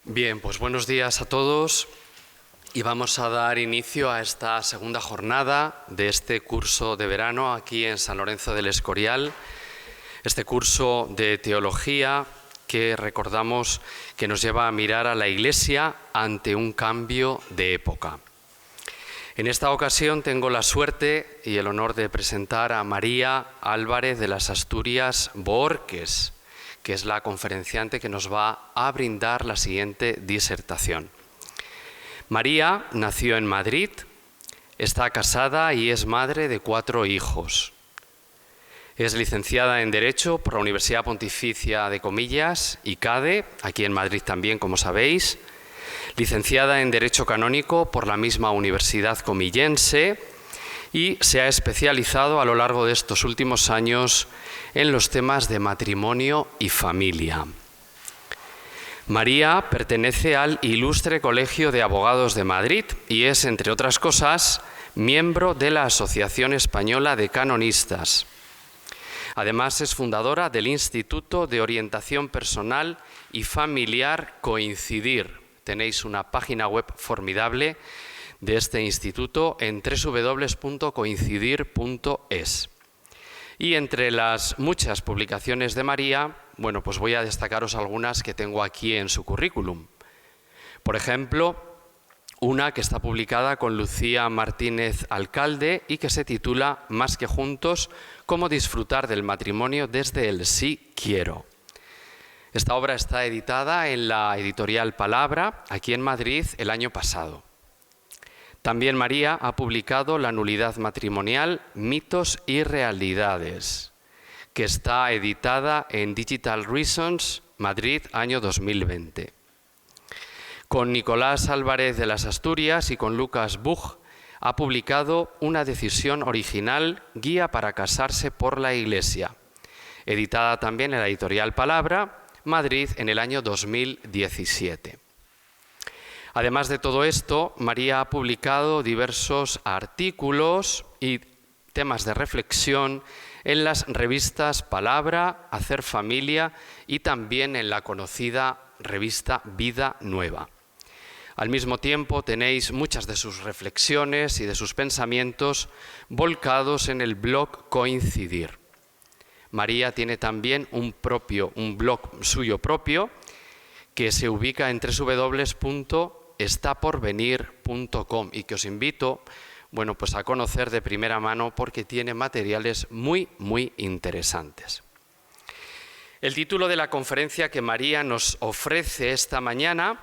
Bien, pues buenos días a todos y vamos a dar inicio a esta segunda jornada de este curso de verano aquí en San Lorenzo del Escorial, este curso de teología que recordamos que nos lleva a mirar a la Iglesia ante un cambio de época. En esta ocasión tengo la suerte y el honor de presentar a María Álvarez de las Asturias Bohórquez, que es la conferenciante que nos va a brindar la siguiente disertación. María nació en Madrid, está casada y es madre de 4 hijos. Es licenciada en Derecho por la Universidad Pontificia de Comillas, ICADE, aquí en Madrid también, como sabéis. Licenciada en Derecho Canónico por la misma Universidad Comillense y se ha especializado a lo largo de estos últimos años en los temas de matrimonio y familia. María pertenece al Ilustre Colegio de Abogados de Madrid y es, entre otras cosas, miembro de la Asociación Española de Canonistas. Además, es fundadora del Instituto de Orientación Personal y Familiar Coincidir. Tenéis una página web formidable de este instituto en www.coincidir.es. Y entre las muchas publicaciones de María, bueno, pues voy a destacaros algunas que tengo aquí en su currículum. Por ejemplo, una que está publicada con Lucía Martínez Alcalde y que se titula Más que juntos, cómo disfrutar del matrimonio desde el sí quiero. Esta obra está editada en la editorial Palabra, aquí en Madrid, el año pasado. También María ha publicado La nulidad matrimonial, mitos y realidades, que está editada en Digital Reasons, Madrid, año 2020. Con Nicolás Álvarez de las Asturias y con Lucas Buch ha publicado Una decisión original, guía para casarse por la Iglesia, editada también en la editorial Palabra, Madrid, en el año 2017. Además de todo esto, María ha publicado diversos artículos y temas de reflexión en las revistas Palabra, Hacer Familia y también en la conocida revista Vida Nueva. Al mismo tiempo tenéis muchas de sus reflexiones y de sus pensamientos volcados en el blog Coincidir. María tiene también un blog suyo propio que se ubica en www.estaporvenir.com y que os invito, bueno, pues a conocer de primera mano porque tiene materiales muy interesantes. El título de la conferencia que María nos ofrece esta mañana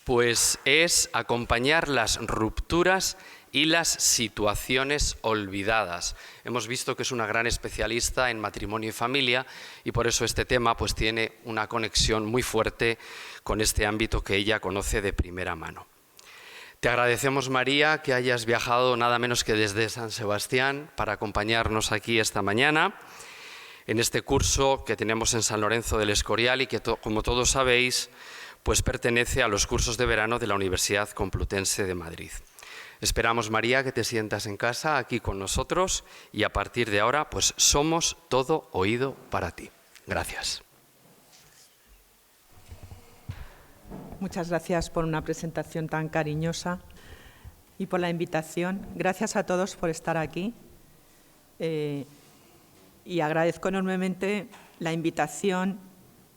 pues es Acompañar las rupturas y las situaciones olvidadas. Hemos visto que es una gran especialista en matrimonio y familia y por eso este tema pues tiene una conexión muy fuerte con este ámbito que ella conoce de primera mano. Te agradecemos, María, que hayas viajado nada menos que desde San Sebastián para acompañarnos aquí esta mañana en este curso que tenemos en San Lorenzo del Escorial y que, como todos sabéis, pues pertenece a los cursos de verano de la Universidad Complutense de Madrid. Esperamos, María, que te sientas en casa aquí con nosotros y a partir de ahora pues somos todo oído para ti. Gracias. Muchas gracias por una presentación tan cariñosa y por la invitación. Gracias a todos por estar aquí y agradezco enormemente la invitación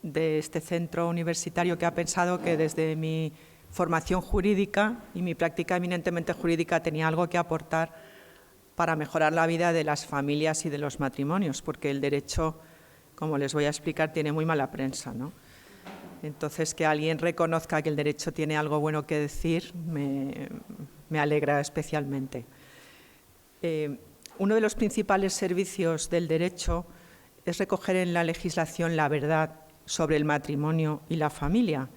de este centro universitario que ha pensado que desde mi formación jurídica y mi práctica eminentemente jurídica tenía algo que aportar para mejorar la vida de las familias y de los matrimonios, porque el derecho, como les voy a explicar, tiene muy mala prensa, ¿no? Entonces, que alguien reconozca que el derecho tiene algo bueno que decir me alegra especialmente. Uno de los principales servicios del derecho es recoger en la legislación la verdad sobre el matrimonio y la familia,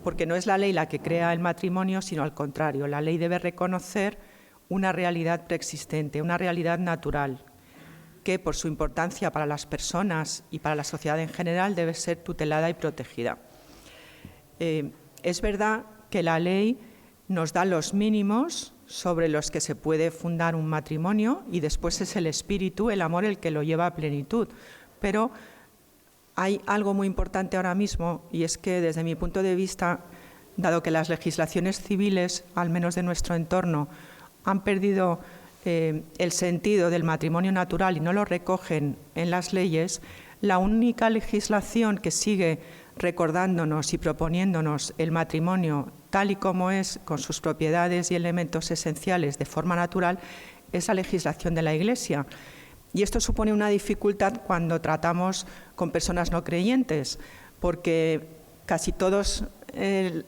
porque no es la ley la que crea el matrimonio, sino al contrario. La ley debe reconocer una realidad preexistente, una realidad natural, que por su importancia para las personas y para la sociedad en general debe ser tutelada y protegida. Es verdad que la ley nos da los mínimos sobre los que se puede fundar un matrimonio y después es el espíritu, el amor, el que lo lleva a plenitud, pero hay algo muy importante ahora mismo, y es que desde mi punto de vista, dado que las legislaciones civiles, al menos de nuestro entorno, han perdido el sentido del matrimonio natural y no lo recogen en las leyes, la única legislación que sigue recordándonos y proponiéndonos el matrimonio tal y como es, con sus propiedades y elementos esenciales de forma natural, es la legislación de la Iglesia. Y esto supone una dificultad cuando tratamos con personas no creyentes, porque casi todos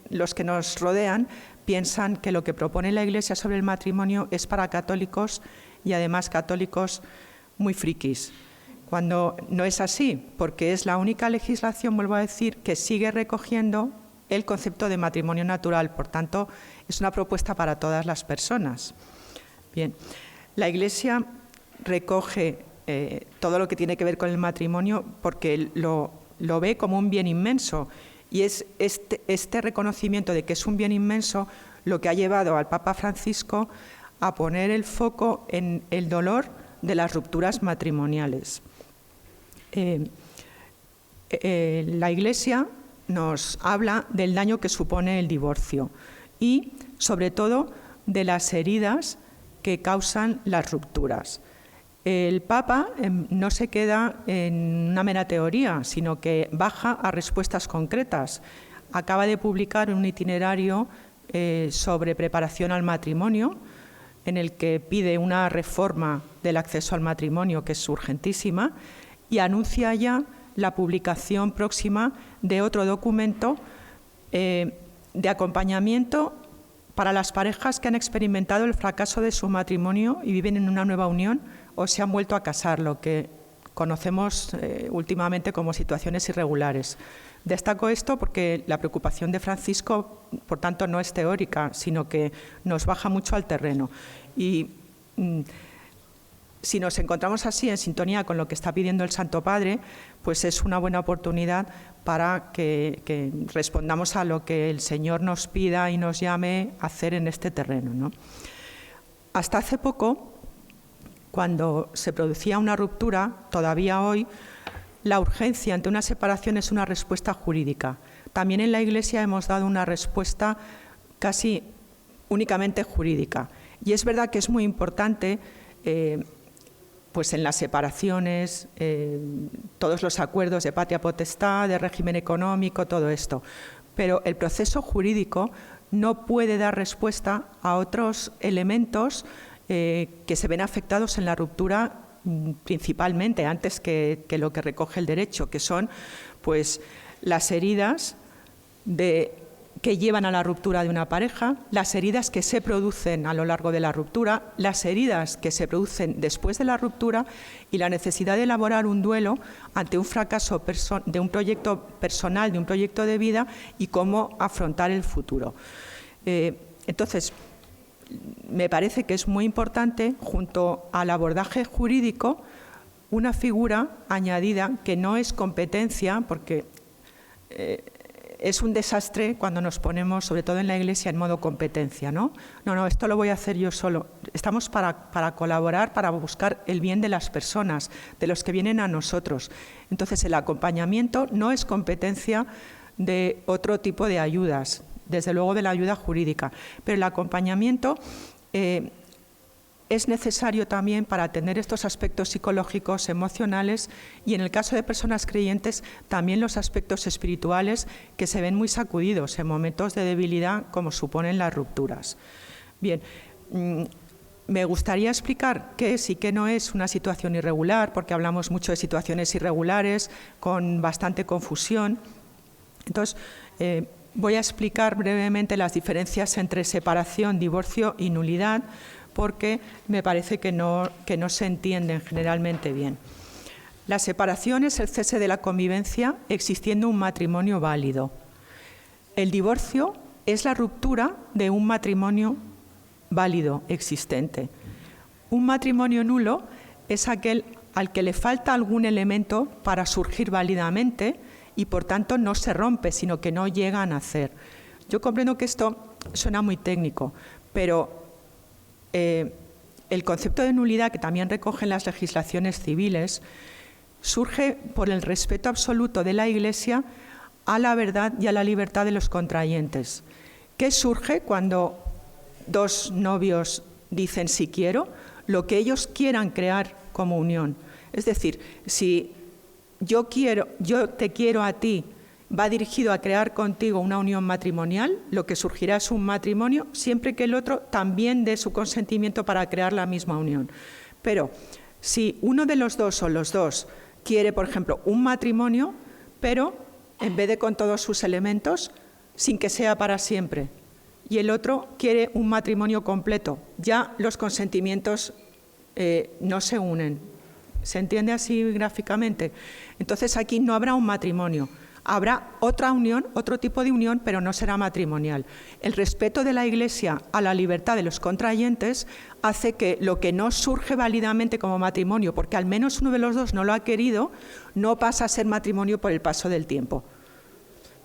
los que nos rodean piensan que lo que propone la Iglesia sobre el matrimonio es para católicos y además católicos muy frikis, cuando no es así, porque es la única legislación, vuelvo a decir, que sigue recogiendo el concepto de matrimonio natural. Por tanto, es una propuesta para todas las personas. Bien, la Iglesia recoge todo lo que tiene que ver con el matrimonio porque lo ve como un bien inmenso, y es este reconocimiento de que es un bien inmenso lo que ha llevado al Papa Francisco a poner el foco en el dolor de las rupturas matrimoniales. La Iglesia nos habla del daño que supone el divorcio y, sobre todo, de las heridas que causan las rupturas. El Papa no se queda en una mera teoría, sino que baja a respuestas concretas. Acaba de publicar un itinerario sobre preparación al matrimonio, en el que pide una reforma del acceso al matrimonio, que es urgentísima, y anuncia ya la publicación próxima de otro documento de acompañamiento para las parejas que han experimentado el fracaso de su matrimonio y viven en una nueva unión o se han vuelto a casar, lo que conocemos últimamente como situaciones irregulares. Destaco esto porque la preocupación de Francisco, por tanto, no es teórica, sino que nos baja mucho al terreno. Y si nos encontramos así en sintonía con lo que está pidiendo el Santo Padre, pues es una buena oportunidad para que respondamos a lo que el Señor nos pida y nos llame a hacer en este terreno, ¿no? Hasta hace poco, cuando se producía una ruptura, todavía hoy, la urgencia ante una separación es una respuesta jurídica. También en la Iglesia hemos dado una respuesta casi únicamente jurídica. Y es verdad que es muy importante, pues en las separaciones, todos los acuerdos de patria potestad, de régimen económico, todo esto. Pero el proceso jurídico no puede dar respuesta a otros elementos que se ven afectados en la ruptura principalmente, antes que lo que recoge el derecho, que son pues las heridas que llevan a la ruptura de una pareja, las heridas que se producen a lo largo de la ruptura, las heridas que se producen después de la ruptura y la necesidad de elaborar un duelo ante un fracaso de un proyecto personal, de un proyecto de vida, y cómo afrontar el futuro. Entonces, me parece que es muy importante, junto al abordaje jurídico, una figura añadida que no es competencia, porque es un desastre cuando nos ponemos, sobre todo en la Iglesia, en modo competencia, ¿no? No, esto lo voy a hacer yo solo. Estamos para colaborar, para buscar el bien de las personas, de los que vienen a nosotros. Entonces, el acompañamiento no es competencia de otro tipo de ayudas, desde luego de la ayuda jurídica, pero el acompañamiento es necesario también para atender estos aspectos psicológicos, emocionales, y en el caso de personas creyentes también los aspectos espirituales, que se ven muy sacudidos en momentos de debilidad como suponen las rupturas. Bien, me gustaría explicar qué es y qué no es una situación irregular, porque hablamos mucho de situaciones irregulares con bastante confusión. Entonces, voy a explicar brevemente las diferencias entre separación, divorcio y nulidad, porque me parece que no se entienden generalmente bien. La separación es el cese de la convivencia existiendo un matrimonio válido. El divorcio es la ruptura de un matrimonio válido existente. Un matrimonio nulo es aquel al que le falta algún elemento para surgir válidamente y por tanto no se rompe, sino que no llega a nacer. Yo comprendo que esto suena muy técnico, pero el concepto de nulidad, que también recogen las legislaciones civiles, surge por el respeto absoluto de la Iglesia a la verdad y a la libertad de los contrayentes. ¿Qué surge cuando dos novios dicen sí quiero? Lo que ellos quieran crear como unión. Es decir, si yo te quiero a ti, va dirigido a crear contigo una unión matrimonial, lo que surgirá es un matrimonio, siempre que el otro también dé su consentimiento para crear la misma unión. Pero si uno de los dos o los dos quiere, por ejemplo, un matrimonio, pero en vez de con todos sus elementos, sin que sea para siempre, y el otro quiere un matrimonio completo, ya los consentimientos no se unen. ¿Se entiende así gráficamente? Entonces aquí no habrá un matrimonio, habrá otra unión, otro tipo de unión, pero no será matrimonial. El respeto de la Iglesia a la libertad de los contrayentes hace que lo que no surge válidamente como matrimonio, porque al menos uno de los dos no lo ha querido, no pasa a ser matrimonio por el paso del tiempo.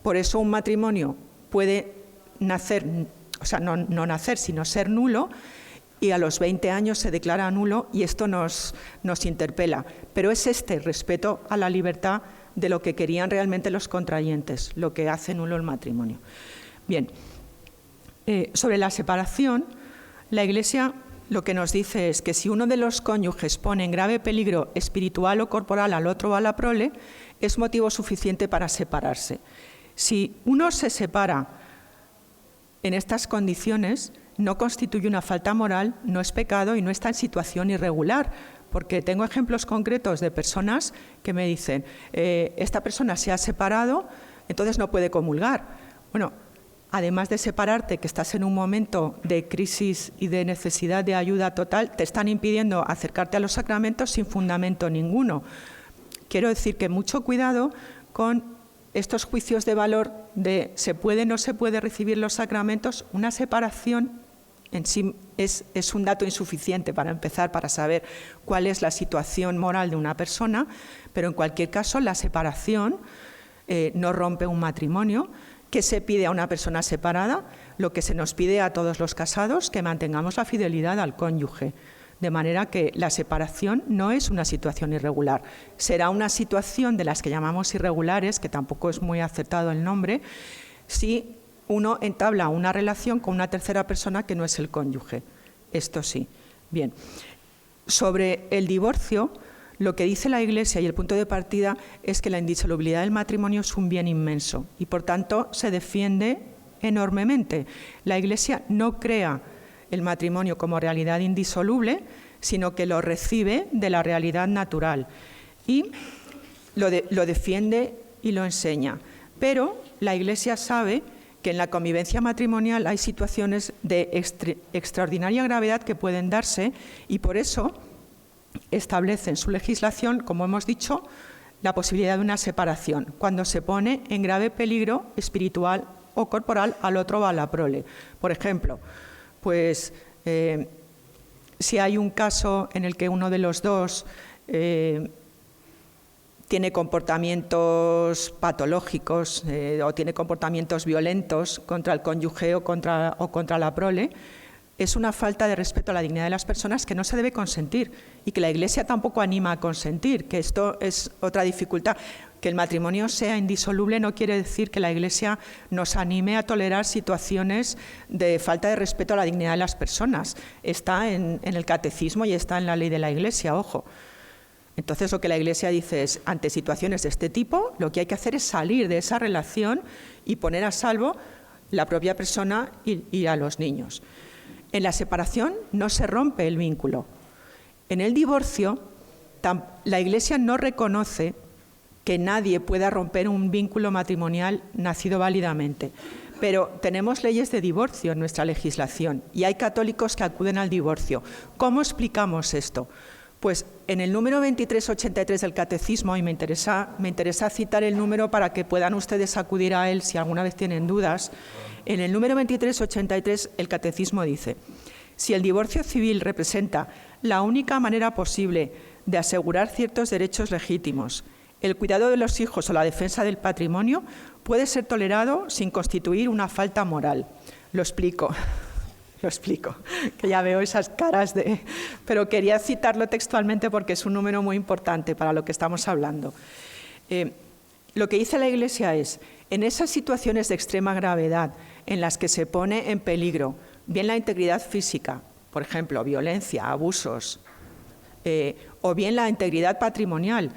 Por eso un matrimonio puede nacer, o sea, no nacer, sino ser nulo, y a los 20 años se declara nulo, y esto nos interpela. Pero es este respeto a la libertad de lo que querían realmente los contrayentes, lo que hace nulo el matrimonio. Bien, sobre la separación, la Iglesia lo que nos dice es que si uno de los cónyuges pone en grave peligro espiritual o corporal al otro o a la prole, es motivo suficiente para separarse. Si uno se separa en estas condiciones, no constituye una falta moral, no es pecado y no está en situación irregular, porque tengo ejemplos concretos de personas que me dicen, esta persona se ha separado, entonces no puede comulgar. Bueno, además de separarte, que estás en un momento de crisis y de necesidad de ayuda total, te están impidiendo acercarte a los sacramentos sin fundamento ninguno. Quiero decir que mucho cuidado con estos juicios de valor de se puede o no se puede recibir los sacramentos. Una separación en sí es un dato insuficiente para empezar, para saber cuál es la situación moral de una persona, pero en cualquier caso la separación no rompe un matrimonio. ¿Qué se pide a una persona separada? Lo que se nos pide a todos los casados, que mantengamos la fidelidad al cónyuge. De manera que la separación no es una situación irregular. Será una situación de las que llamamos irregulares, que tampoco es muy acertado el nombre, si uno entabla una relación con una tercera persona que no es el cónyuge. Esto sí. Bien. Sobre el divorcio, lo que dice la Iglesia y el punto de partida es que la indisolubilidad del matrimonio es un bien inmenso y, por tanto, se defiende enormemente. La Iglesia no crea el matrimonio como realidad indisoluble, sino que lo recibe de la realidad natural y lo defiende y lo enseña. Pero la Iglesia sabe que en la convivencia matrimonial hay situaciones de extraordinaria gravedad que pueden darse y por eso establece en su legislación, como hemos dicho, la posibilidad de una separación, cuando se pone en grave peligro espiritual o corporal al otro o a la prole. Por ejemplo, pues si hay un caso en el que uno de los dos tiene comportamientos patológicos o tiene comportamientos violentos contra el cónyuge o contra la prole, es una falta de respeto a la dignidad de las personas que no se debe consentir y que la Iglesia tampoco anima a consentir, que esto es otra dificultad. Que el matrimonio sea indisoluble no quiere decir que la Iglesia nos anime a tolerar situaciones de falta de respeto a la dignidad de las personas. Está en el catecismo y está en la ley de la Iglesia, ojo. Entonces lo que la Iglesia dice es, ante situaciones de este tipo, lo que hay que hacer es salir de esa relación y poner a salvo la propia persona y a los niños. En la separación no se rompe el vínculo. En el divorcio, la Iglesia no reconoce que nadie pueda romper un vínculo matrimonial nacido válidamente. Pero tenemos leyes de divorcio en nuestra legislación y hay católicos que acuden al divorcio. ¿Cómo explicamos esto? Pues en el número 2383 del Catecismo, y me interesa citar el número para que puedan ustedes acudir a él si alguna vez tienen dudas, en el número 2383 el Catecismo dice: si el divorcio civil representa la única manera posible de asegurar ciertos derechos legítimos, el cuidado de los hijos o la defensa del patrimonio puede ser tolerado sin constituir una falta moral. Lo explico. Lo explico, que ya veo esas caras de... Pero quería citarlo textualmente porque es un número muy importante para lo que estamos hablando. Lo que dice la Iglesia es, en esas situaciones de extrema gravedad en las que se pone en peligro bien la integridad física, por ejemplo, violencia, abusos, o bien la integridad patrimonial,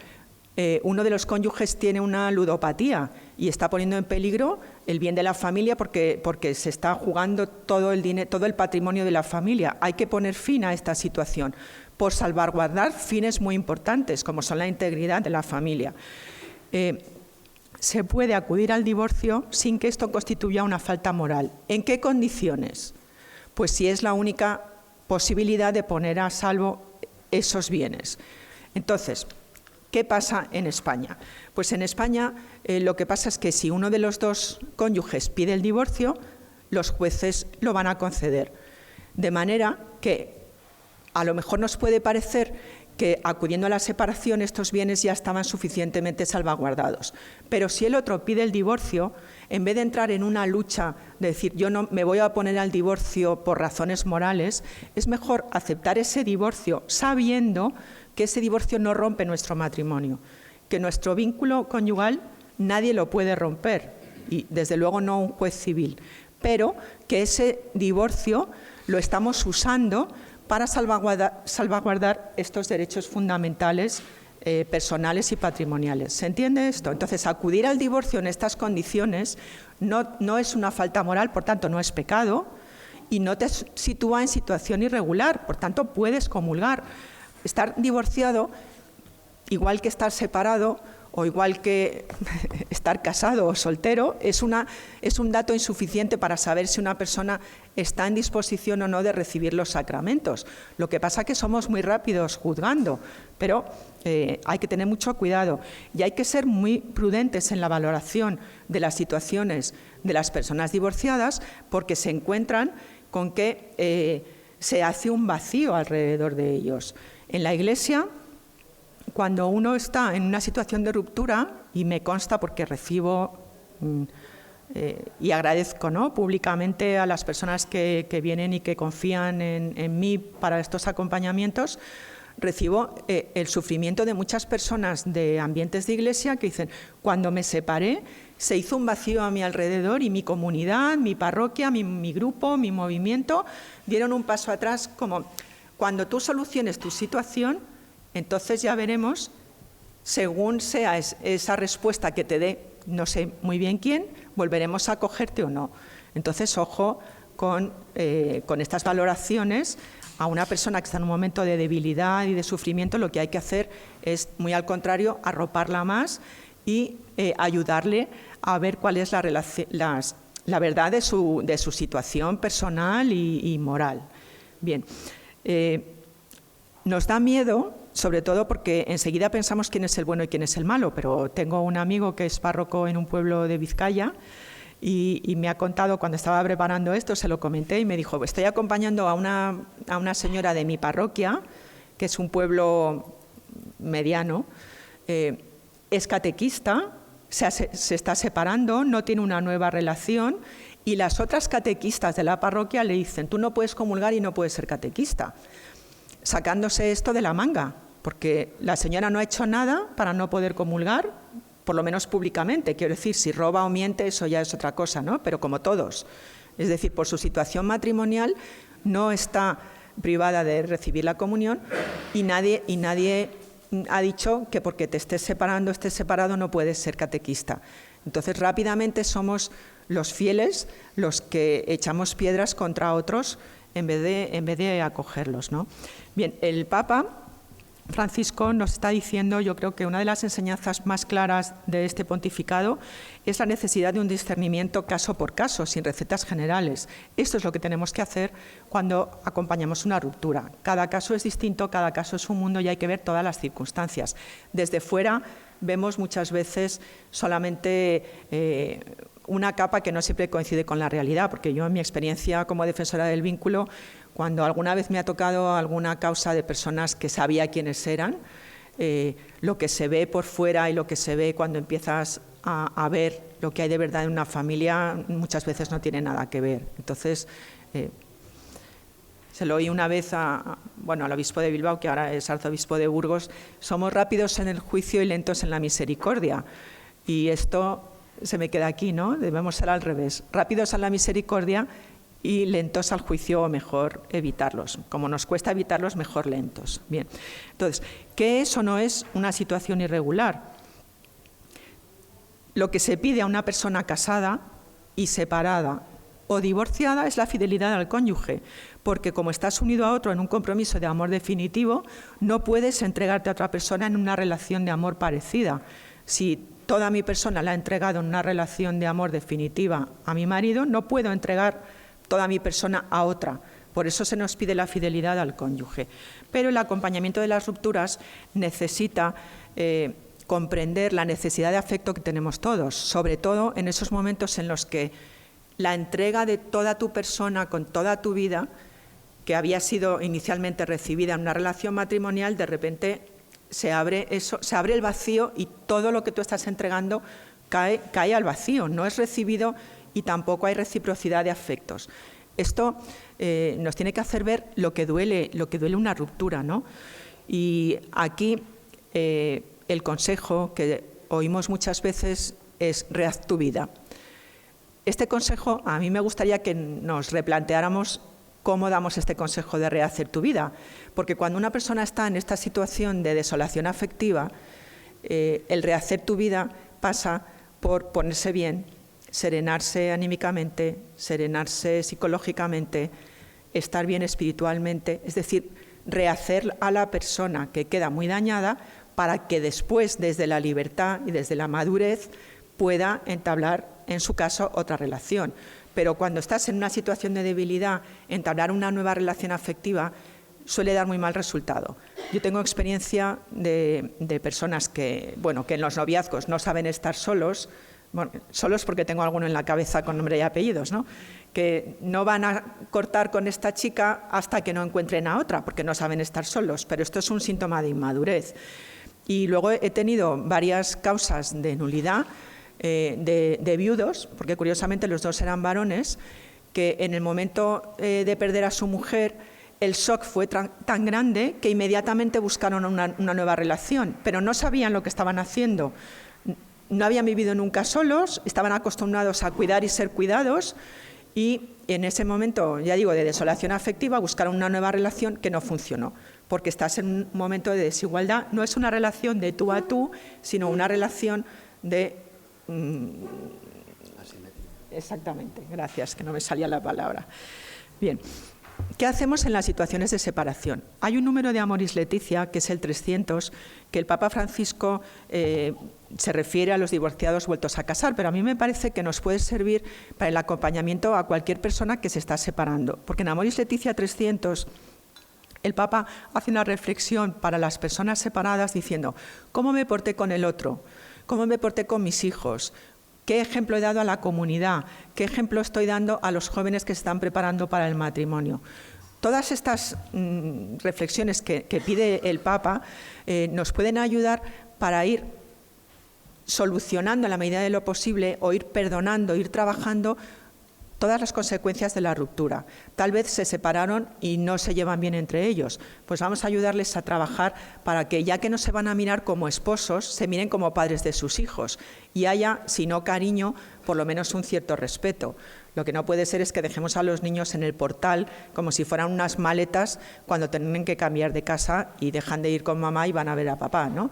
uno de los cónyuges tiene una ludopatía y está poniendo en peligro el bien de la familia porque se está jugando todo el patrimonio de la familia. Hay que poner fin a esta situación por salvaguardar fines muy importantes, como son la integridad de la familia. Se puede acudir al divorcio sin que esto constituya una falta moral. ¿En qué condiciones? Pues si es la única posibilidad de poner a salvo esos bienes. Entonces, ¿qué pasa en España? Pues en España lo que pasa es que si uno de los dos cónyuges pide el divorcio, los jueces lo van a conceder. De manera que a lo mejor nos puede parecer que acudiendo a la separación estos bienes ya estaban suficientemente salvaguardados. Pero si el otro pide el divorcio, en vez de entrar en una lucha de decir yo no me voy a oponer al divorcio por razones morales, es mejor aceptar ese divorcio sabiendo que ese divorcio no rompe nuestro matrimonio, que nuestro vínculo conyugal nadie lo puede romper, y desde luego no un juez civil, pero que ese divorcio lo estamos usando para salvaguardar estos derechos fundamentales personales y patrimoniales. ¿Se entiende esto? Entonces, acudir al divorcio en estas condiciones no es una falta moral, por tanto, no es pecado, y no te sitúa en situación irregular, por tanto, puedes comulgar. Estar divorciado, igual que estar separado o igual que estar casado o soltero, es un dato insuficiente para saber si una persona está en disposición o no de recibir los sacramentos. Lo que pasa es que somos muy rápidos juzgando, pero hay que tener mucho cuidado y hay que ser muy prudentes en la valoración de las situaciones de las personas divorciadas, porque se encuentran con que se hace un vacío alrededor de ellos. En la Iglesia, cuando uno está en una situación de ruptura, y me consta porque recibo y agradezco, ¿no?, públicamente a las personas que vienen y que confían en mí para estos acompañamientos, recibo el sufrimiento de muchas personas de ambientes de Iglesia que dicen, cuando me separé se hizo un vacío a mi alrededor y mi comunidad, mi parroquia, mi grupo, mi movimiento dieron un paso atrás, como cuando tú soluciones tu situación, entonces ya veremos, según sea esa respuesta que te dé, no sé muy bien quién, volveremos a acogerte o no. Entonces, ojo con estas valoraciones. A una persona que está en un momento de debilidad y de sufrimiento, lo que hay que hacer es, muy al contrario, arroparla más y ayudarle a ver cuál es la verdad de su situación personal y moral. Bien, nos da miedo, sobre todo porque enseguida pensamos quién es el bueno y quién es el malo, pero tengo un amigo que es párroco en un pueblo de Vizcaya y me ha contado, cuando estaba preparando esto, se lo comenté y me dijo, estoy acompañando a una señora de mi parroquia, que es un pueblo mediano, es catequista, se está separando, no tiene una nueva relación y las otras catequistas de la parroquia le dicen, tú no puedes comulgar y no puedes ser catequista, sacándose esto de la manga, porque la señora no ha hecho nada para no poder comulgar, por lo menos públicamente. Quiero decir, si roba o miente, eso ya es otra cosa, ¿no? Pero como todos. Es decir, por su situación matrimonial no está privada de recibir la comunión y nadie ha dicho que porque te estés separado, no puedes ser catequista. Entonces, rápidamente somos los fieles los que echamos piedras contra otros en vez de acogerlos, ¿no? Bien, el Papa Francisco nos está diciendo, yo creo que una de las enseñanzas más claras de este pontificado es la necesidad de un discernimiento caso por caso, sin recetas generales. Esto es lo que tenemos que hacer cuando acompañamos una ruptura. Cada caso es distinto, cada caso es un mundo y hay que ver todas las circunstancias. Desde fuera vemos muchas veces solamente una capa que no siempre coincide con la realidad, porque yo en mi experiencia como defensora del vínculo, cuando alguna vez me ha tocado alguna causa de personas que sabía quiénes eran, lo que se ve por fuera y lo que se ve cuando empiezas a ver lo que hay de verdad en una familia muchas veces no tiene nada que ver. Entonces, Se lo oí una vez al obispo de Bilbao, que ahora es arzobispo de Burgos: somos rápidos en el juicio y lentos en la misericordia. Y esto se me queda aquí, ¿no? Debemos ser al revés: rápidos en la misericordia y lentos al juicio, o mejor evitarlos. Como nos cuesta evitarlos, mejor lentos. Bien. Entonces, ¿qué es o no es una situación irregular? Lo que se pide a una persona casada y separada o divorciada es la fidelidad al cónyuge, porque como estás unido a otro en un compromiso de amor definitivo, no puedes entregarte a otra persona en una relación de amor parecida. Si toda mi persona la he entregado en una relación de amor definitiva a mi marido, no puedo entregar toda mi persona a otra. Por eso se nos pide la fidelidad al cónyuge. Pero el acompañamiento de las rupturas necesita comprender la necesidad de afecto que tenemos todos, sobre todo en esos momentos en los que la entrega de toda tu persona con toda tu vida, que había sido inicialmente recibida en una relación matrimonial, de repente se abre el vacío y todo lo que tú estás entregando cae al vacío, no es recibido y tampoco hay reciprocidad de afectos. Esto nos tiene que hacer ver lo que duele una ruptura, ¿no? Y aquí el consejo que oímos muchas veces es: rehaz tu vida. Este consejo, a mí me gustaría que nos replanteáramos cómo damos este consejo de rehacer tu vida, porque cuando una persona está en esta situación de desolación afectiva, el rehacer tu vida pasa por ponerse bien, serenarse anímicamente, serenarse psicológicamente, estar bien espiritualmente, es decir, rehacer a la persona que queda muy dañada para que después, desde la libertad y desde la madurez, pueda entablar, en su caso, otra relación. Pero cuando estás en una situación de debilidad, entablar una nueva relación afectiva suele dar muy mal resultado. Yo tengo experiencia de personas que en los noviazgos no saben estar solos, solos porque tengo alguno en la cabeza con nombre y apellidos, ¿no? Que no van a cortar con esta chica hasta que no encuentren a otra, porque no saben estar solos, pero esto es un síntoma de inmadurez. Y luego he tenido varias causas de nulidad, de viudos, porque curiosamente los dos eran varones, que en el momento de perder a su mujer, el shock fue tan grande que inmediatamente buscaron una nueva relación, pero no sabían lo que estaban haciendo. No habían vivido nunca solos, estaban acostumbrados a cuidar y ser cuidados, y en ese momento, ya digo, de desolación afectiva, buscaron una nueva relación que no funcionó, porque estás en un momento de desigualdad. No es una relación de tú a tú, sino una relación de... Exactamente, gracias, que no me salía la palabra. Bien, ¿qué hacemos en las situaciones de separación? Hay un número de Amoris Laetitia, que es el 300, que el Papa Francisco se refiere a los divorciados vueltos a casar, pero a mí me parece que nos puede servir para el acompañamiento a cualquier persona que se está separando, porque en Amoris Laetitia 300 el Papa hace una reflexión para las personas separadas diciendo: ¿cómo me porté con el otro? ¿Cómo me porté con mis hijos? ¿Qué ejemplo he dado a la comunidad? ¿Qué ejemplo estoy dando a los jóvenes que se están preparando para el matrimonio? Todas estas reflexiones que pide el Papa nos pueden ayudar para ir solucionando en la medida de lo posible, o ir perdonando, ir trabajando todas las consecuencias de la ruptura. Tal vez se separaron y no se llevan bien entre ellos. Pues vamos a ayudarles a trabajar para que, ya que no se van a mirar como esposos, se miren como padres de sus hijos y haya, si no cariño, por lo menos un cierto respeto. Lo que no puede ser es que dejemos a los niños en el portal como si fueran unas maletas cuando tienen que cambiar de casa y dejan de ir con mamá y van a ver a papá, ¿no?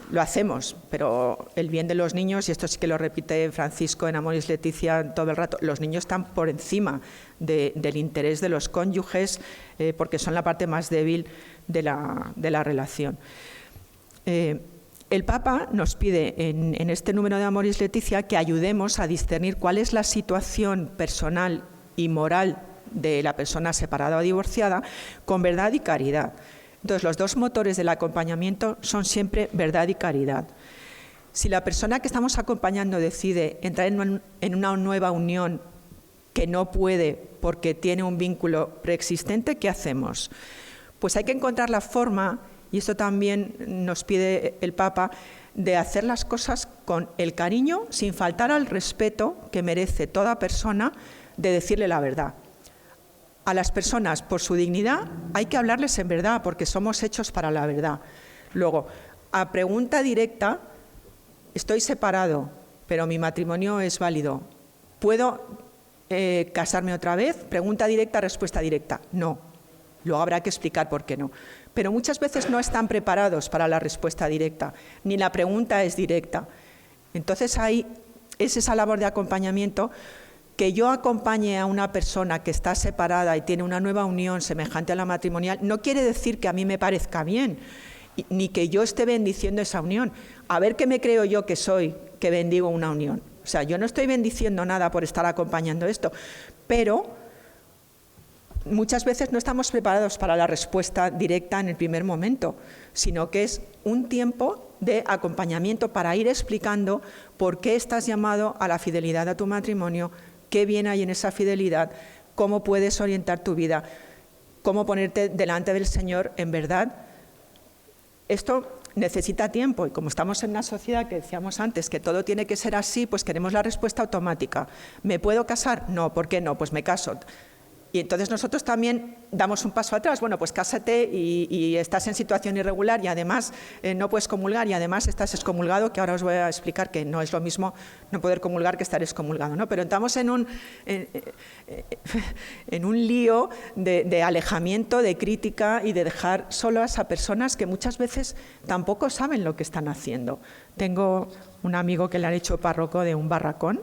Lo hacemos, pero el bien de los niños, y esto sí que lo repite Francisco en Amoris Laetitia todo el rato, los niños están por encima del interés de los cónyuges, porque son la parte más débil de la relación. El Papa nos pide en este número de Amoris Laetitia que ayudemos a discernir cuál es la situación personal y moral de la persona separada o divorciada con verdad y caridad. Entonces, los dos motores del acompañamiento son siempre verdad y caridad. Si la persona que estamos acompañando decide entrar en una nueva unión que no puede porque tiene un vínculo preexistente, ¿qué hacemos? Pues hay que encontrar la forma, y esto también nos pide el Papa, de hacer las cosas con el cariño, sin faltar al respeto que merece toda persona, de decirle la verdad. A las personas, por su dignidad, hay que hablarles en verdad, porque somos hechos para la verdad. Luego, a pregunta directa, estoy separado, pero mi matrimonio es válido. ¿Puedo casarme otra vez? Pregunta directa, respuesta directa. No. Luego habrá que explicar por qué no. Pero muchas veces no están preparados para la respuesta directa, ni la pregunta es directa. Entonces es esa labor de acompañamiento. Que yo acompañe a una persona que está separada y tiene una nueva unión semejante a la matrimonial, no quiere decir que a mí me parezca bien, ni que yo esté bendiciendo esa unión. A ver qué me creo yo que soy, que bendigo una unión. O sea, yo no estoy bendiciendo nada por estar acompañando esto, pero muchas veces no estamos preparados para la respuesta directa en el primer momento, sino que es un tiempo de acompañamiento para ir explicando por qué estás llamado a la fidelidad a tu matrimonio, qué bien hay en esa fidelidad, cómo puedes orientar tu vida, cómo ponerte delante del Señor en verdad. Esto necesita tiempo y como estamos en una sociedad que decíamos antes que todo tiene que ser así, pues queremos la respuesta automática. ¿Me puedo casar? No, ¿por qué no? Pues me caso. Y entonces nosotros también damos un paso atrás. Bueno, pues cásate y estás en situación irregular y además no puedes comulgar y además estás excomulgado, que ahora os voy a explicar que no es lo mismo no poder comulgar que estar excomulgado, ¿no? Pero estamos en un lío de alejamiento, de crítica y de dejar solas a personas que muchas veces tampoco saben lo que están haciendo. Tengo un amigo que le han hecho párroco de un barracón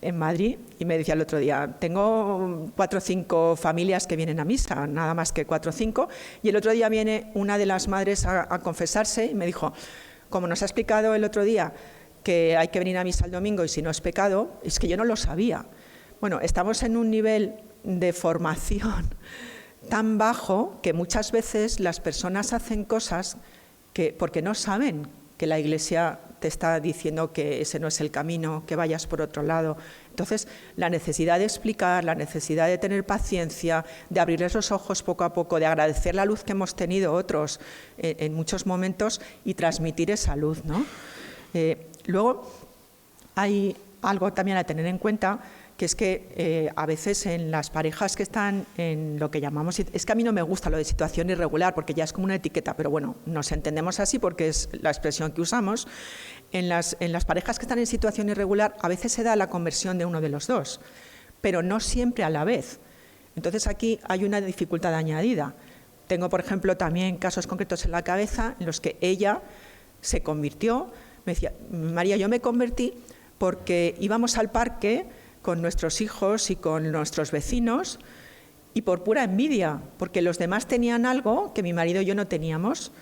en Madrid y me decía el otro día, tengo 4 o 5 familias que vienen a misa, nada más que 4 o 5, y el otro día viene una de las madres a confesarse y me dijo, como nos ha explicado el otro día que hay que venir a misa el domingo y si no es pecado, es que yo no lo sabía. Bueno, estamos en un nivel de formación tan bajo que muchas veces las personas hacen cosas porque no saben que la Iglesia te está diciendo que ese no es el camino, que vayas por otro lado. Entonces, la necesidad de explicar, la necesidad de tener paciencia, de abrirles los ojos poco a poco, de agradecer la luz que hemos tenido otros en muchos momentos y transmitir esa luz, ¿no? Luego, hay algo también a tener en cuenta, que es que a veces en las parejas que están en lo que llamamos, es que a mí no me gusta lo de situación irregular porque ya es como una etiqueta, pero bueno, nos entendemos así porque es la expresión que usamos. En las parejas que están en situación irregular a veces se da la conversión de uno de los dos, pero no siempre a la vez. Entonces aquí hay una dificultad añadida. Tengo, por ejemplo, también casos concretos en la cabeza en los que ella se convirtió, me decía, María, yo me convertí porque íbamos al parque con nuestros hijos y con nuestros vecinos y por pura envidia, porque los demás tenían algo que mi marido y yo no teníamos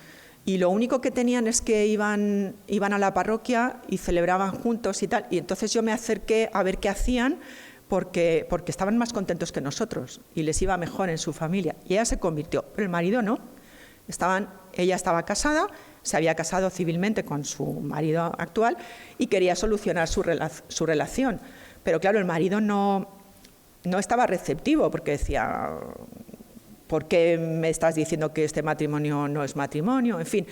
y lo único que tenían es que iban a la parroquia y celebraban juntos y tal, y entonces yo me acerqué a ver qué hacían porque estaban más contentos que nosotros y les iba mejor en su familia y ella se convirtió, pero el marido no. Ella estaba casada, se había casado civilmente con su marido actual y quería solucionar su relación. Pero claro, el marido no estaba receptivo porque decía, ¿por qué me estás diciendo que este matrimonio no es matrimonio? En fin,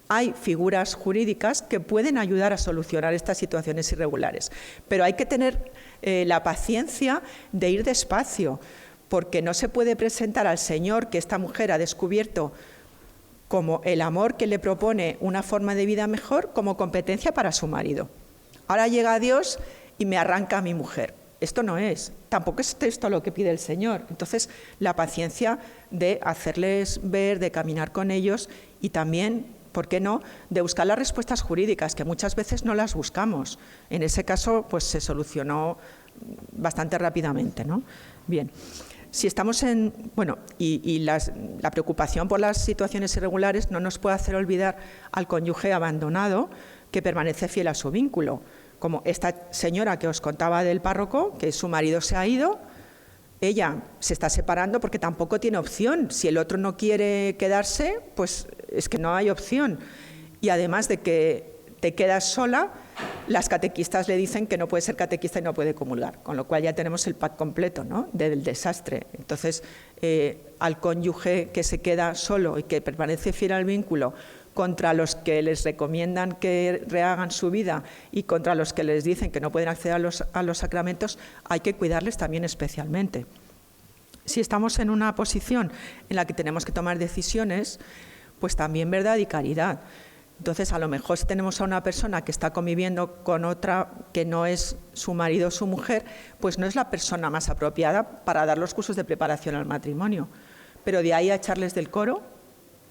hay figuras jurídicas que pueden ayudar a solucionar estas situaciones irregulares. Pero hay que tener la paciencia de ir despacio, porque no se puede presentar al Señor que esta mujer ha descubierto como el amor que le propone una forma de vida mejor como competencia para su marido. Ahora llega Dios y me arranca a mi mujer. Esto no es, tampoco es esto lo que pide el Señor. Entonces, la paciencia de hacerles ver, de caminar con ellos y también, ¿por qué no?, de buscar las respuestas jurídicas, que muchas veces no las buscamos. En ese caso, pues se solucionó bastante rápidamente, ¿no? Bien. Si estamos la preocupación por las situaciones irregulares no nos puede hacer olvidar al cónyuge abandonado que permanece fiel a su vínculo. Como esta señora que os contaba del párroco, que su marido se ha ido, ella se está separando porque tampoco tiene opción. Si el otro no quiere quedarse, pues es que no hay opción. Y además de que te quedas sola, las catequistas le dicen que no puede ser catequista y no puede comulgar, con lo cual ya tenemos el pack completo, ¿no?, del desastre. Entonces, al cónyuge que se queda solo y que permanece fiel al vínculo, contra los que les recomiendan que rehagan su vida y contra los que les dicen que no pueden acceder a los sacramentos, hay que cuidarles también especialmente. Si estamos en una posición en la que tenemos que tomar decisiones, pues también verdad y caridad. Entonces, a lo mejor si tenemos a una persona que está conviviendo con otra que no es su marido o su mujer, pues no es la persona más apropiada para dar los cursos de preparación al matrimonio. Pero de ahí a echarles del coro,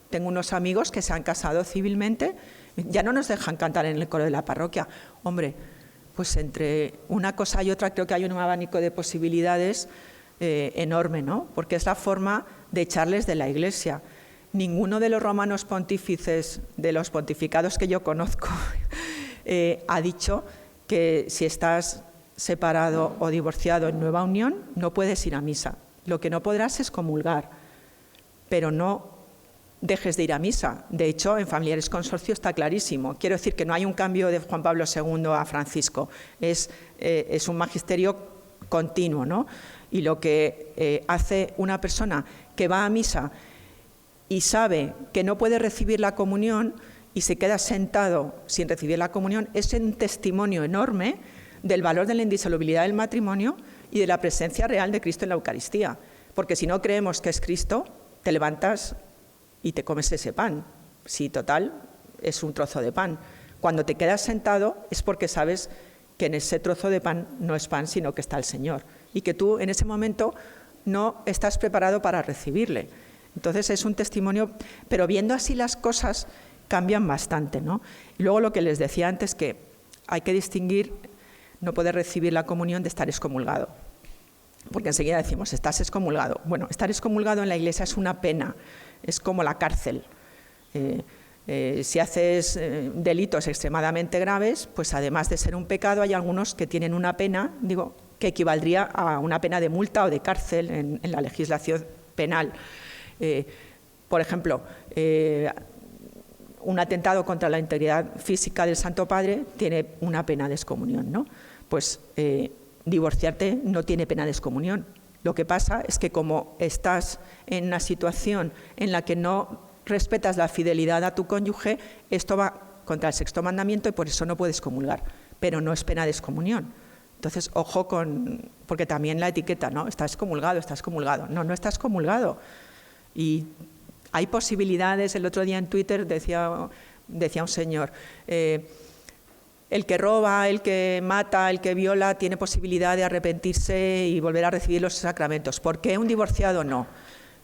tengo unos amigos que se han casado civilmente, ya no nos dejan cantar en el coro de la parroquia. Hombre, pues entre una cosa y otra creo que hay un abanico de posibilidades enorme, ¿no? Porque es la forma de echarles de la Iglesia. Ninguno de los romanos pontífices, de los pontificados que yo conozco, ha dicho que si estás separado o divorciado en nueva unión, no puedes ir a misa. Lo que no podrás es comulgar, pero no dejes de ir a misa. De hecho, en Familiares Consorcio está clarísimo. Quiero decir que no hay un cambio de Juan Pablo II a Francisco. Es un magisterio continuo, ¿no? Y lo que hace una persona que va a misa y sabe que no puede recibir la comunión y se queda sentado sin recibir la comunión, es un testimonio enorme del valor de la indisolubilidad del matrimonio y de la presencia real de Cristo en la Eucaristía. Porque si no creemos que es Cristo, te levantas y te comes ese pan. Si total, es un trozo de pan. Cuando te quedas sentado es porque sabes que en ese trozo de pan no es pan, sino que está el Señor. Y que tú en ese momento no estás preparado para recibirle. Entonces es un testimonio, pero viendo así las cosas cambian bastante, ¿no? Y luego lo que les decía antes, que hay que distinguir no poder recibir la comunión de estar excomulgado. Porque enseguida decimos, estás excomulgado. Bueno, estar excomulgado en la Iglesia es una pena, es como la cárcel. Si haces delitos extremadamente graves, pues además de ser un pecado, hay algunos que tienen una pena, digo, que equivaldría a una pena de multa o de cárcel en la legislación penal. Por ejemplo, un atentado contra la integridad física del Santo Padre tiene una pena de excomunión, ¿no? Pues divorciarte no tiene pena de excomunión. Lo que pasa es que como estás en una situación en la que no respetas la fidelidad a tu cónyuge, esto va contra el sexto mandamiento y por eso no puedes comulgar, pero no es pena de excomunión. Entonces, ojo porque también la etiqueta, ¿no? Estás comulgado. No, no estás comulgado. Y hay posibilidades. El otro día en Twitter decía un señor, el que roba, el que mata, el que viola, tiene posibilidad de arrepentirse y volver a recibir los sacramentos. ¿Por qué un divorciado no?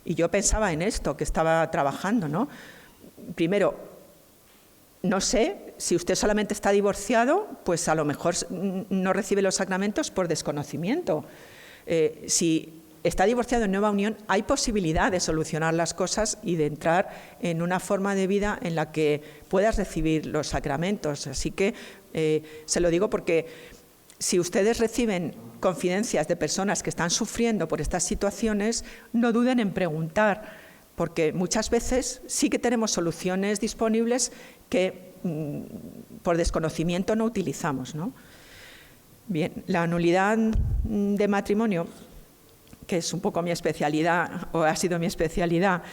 Y yo pensaba en esto, que estaba trabajando, ¿no? Primero, no sé, si usted solamente está divorciado, pues a lo mejor no recibe los sacramentos por desconocimiento. Si está divorciado en nueva unión, hay posibilidad de solucionar las cosas y de entrar en una forma de vida en la que puedas recibir los sacramentos. Así que se lo digo porque si ustedes reciben confidencias de personas que están sufriendo por estas situaciones, no duden en preguntar, porque muchas veces sí que tenemos soluciones disponibles que por desconocimiento no utilizamos, ¿no? Bien, la nulidad de matrimonio, que es un poco mi especialidad, o ha sido mi especialidad,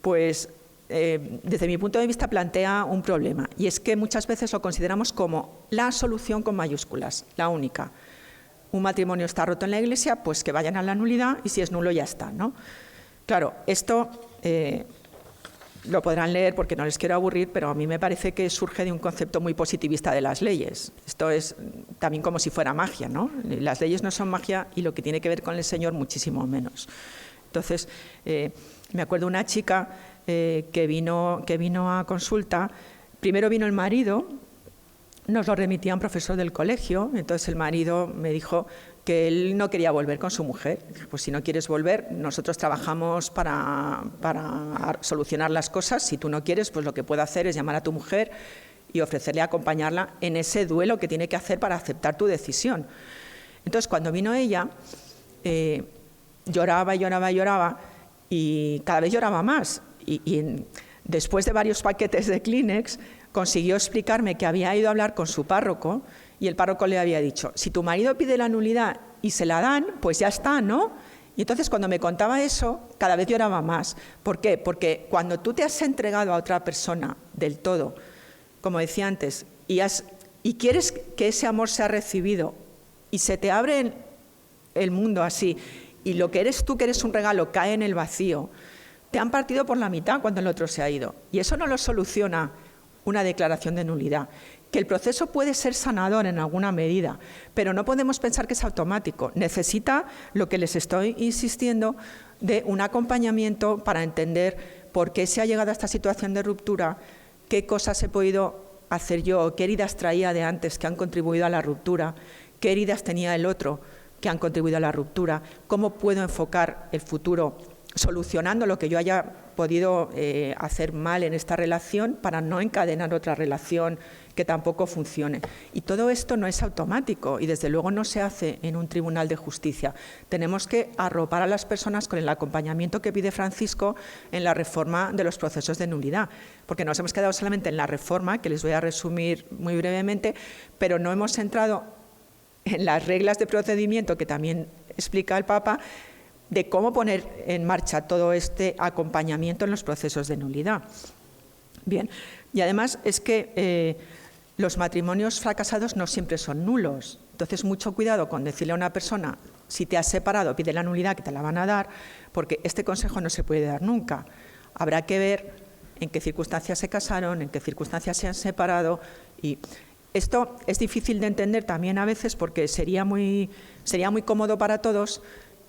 pues desde mi punto de vista plantea un problema, y es que muchas veces lo consideramos como la solución con mayúsculas, la única. Un matrimonio está roto en la Iglesia, pues que vayan a la nulidad y si es nulo ya está, ¿no? Claro, esto lo podrán leer porque no les quiero aburrir, pero a mí me parece que surge de un concepto muy positivista de las leyes. Esto es también como si fuera magia, ¿no? Las leyes no son magia y lo que tiene que ver con el Señor muchísimo menos. Entonces, me acuerdo una chica que vino a consulta. Primero vino el marido, nos lo remitía un profesor del colegio, entonces el marido me dijo que él no quería volver con su mujer. Pues si no quieres volver, nosotros trabajamos para solucionar las cosas. Si tú no quieres, pues lo que puedo hacer es llamar a tu mujer y ofrecerle acompañarla en ese duelo que tiene que hacer para aceptar tu decisión. Entonces, cuando vino ella, lloraba y cada vez lloraba más. Y después de varios paquetes de Kleenex, consiguió explicarme que había ido a hablar con su párroco y el párroco le había dicho, si tu marido pide la nulidad y se la dan, pues ya está, ¿no? Y entonces cuando me contaba eso, cada vez lloraba más. ¿Por qué? Porque cuando tú te has entregado a otra persona del todo, como decía antes, y quieres que ese amor sea recibido, y se te abre el mundo así, y lo que eres tú, que eres un regalo, cae en el vacío, te han partido por la mitad cuando el otro se ha ido. Y eso no lo soluciona una declaración de nulidad. Que el proceso puede ser sanador en alguna medida, pero no podemos pensar que es automático. Necesita, lo que les estoy insistiendo, de un acompañamiento para entender por qué se ha llegado a esta situación de ruptura, qué cosas he podido hacer yo, qué heridas traía de antes que han contribuido a la ruptura, qué heridas tenía el otro que han contribuido a la ruptura, cómo puedo enfocar el futuro solucionando lo que yo haya podido hacer mal en esta relación para no encadenar otra relación que tampoco funcione. Y todo esto no es automático y desde luego no se hace en un tribunal de justicia. Tenemos que arropar a las personas con el acompañamiento que pide Francisco en la reforma de los procesos de nulidad, porque nos hemos quedado solamente en la reforma, que les voy a resumir muy brevemente, pero no hemos entrado en las reglas de procedimiento que también explica el Papa, de cómo poner en marcha todo este acompañamiento en los procesos de nulidad. Bien, y además es que los matrimonios fracasados no siempre son nulos. Entonces, mucho cuidado con decirle a una persona, si te has separado, pide la nulidad que te la van a dar, porque este consejo no se puede dar nunca. Habrá que ver en qué circunstancias se casaron, en qué circunstancias se han separado. Y esto es difícil de entender también a veces porque sería muy cómodo para todos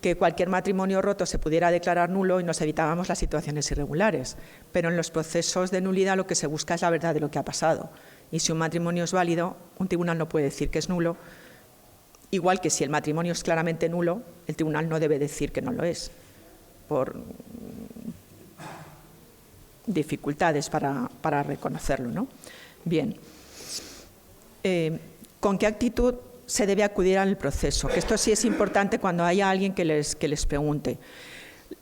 que cualquier matrimonio roto se pudiera declarar nulo y nos evitábamos las situaciones irregulares. Pero en los procesos de nulidad lo que se busca es la verdad de lo que ha pasado. Y si un matrimonio es válido, un tribunal no puede decir que es nulo, igual que si el matrimonio es claramente nulo, el tribunal no debe decir que no lo es, por dificultades para reconocerlo, ¿no? Bien. ¿Con qué actitud se debe acudir al proceso? Que esto sí es importante cuando haya alguien que les pregunte.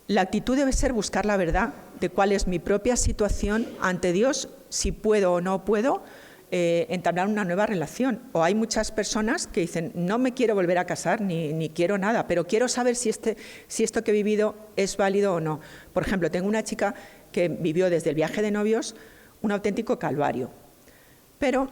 La actitud debe ser buscar la verdad de cuál es mi propia situación ante Dios, si puedo o no puedo entablar una nueva relación. O hay muchas personas que dicen, no me quiero volver a casar ni quiero nada, pero quiero saber si esto que he vivido es válido o no. Por ejemplo, tengo una chica que vivió desde el viaje de novios un auténtico calvario. Pero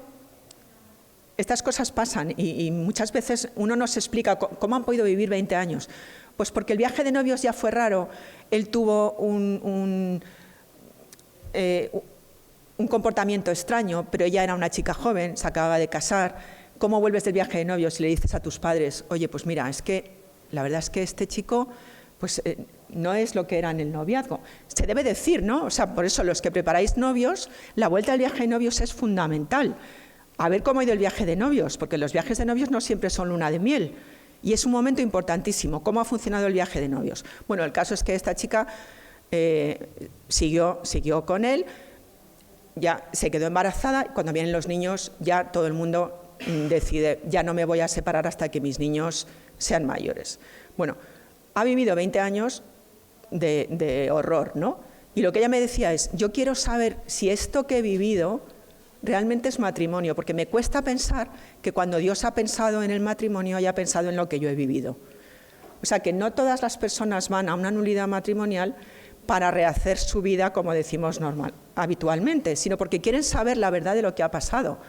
estas cosas pasan y muchas veces uno no se explica cómo han podido vivir 20 años. Pues porque el viaje de novios ya fue raro, él tuvo un comportamiento extraño, pero ella era una chica joven, se acababa de casar. ¿Cómo vuelves del viaje de novios y le dices a tus padres, oye, pues mira, es que la verdad es que este chico pues no es lo que era en el noviazgo? Se debe decir, ¿no? O sea, por eso los que preparáis novios, la vuelta al viaje de novios es fundamental. A ver cómo ha ido el viaje de novios, porque los viajes de novios no siempre son luna de miel. Y es un momento importantísimo. ¿Cómo ha funcionado el viaje de novios? Bueno, el caso es que esta chica siguió con él, ya se quedó embarazada. Cuando vienen los niños, ya todo el mundo decide, ya no me voy a separar hasta que mis niños sean mayores. Bueno, ha vivido 20 años de horror, ¿no? Y lo que ella me decía es, yo quiero saber si esto que he vivido realmente es matrimonio, porque me cuesta pensar que cuando Dios ha pensado en el matrimonio haya pensado en lo que yo he vivido. O sea, que no todas las personas van a una nulidad matrimonial para rehacer su vida, como decimos habitualmente, sino porque quieren saber la verdad de lo que ha pasado.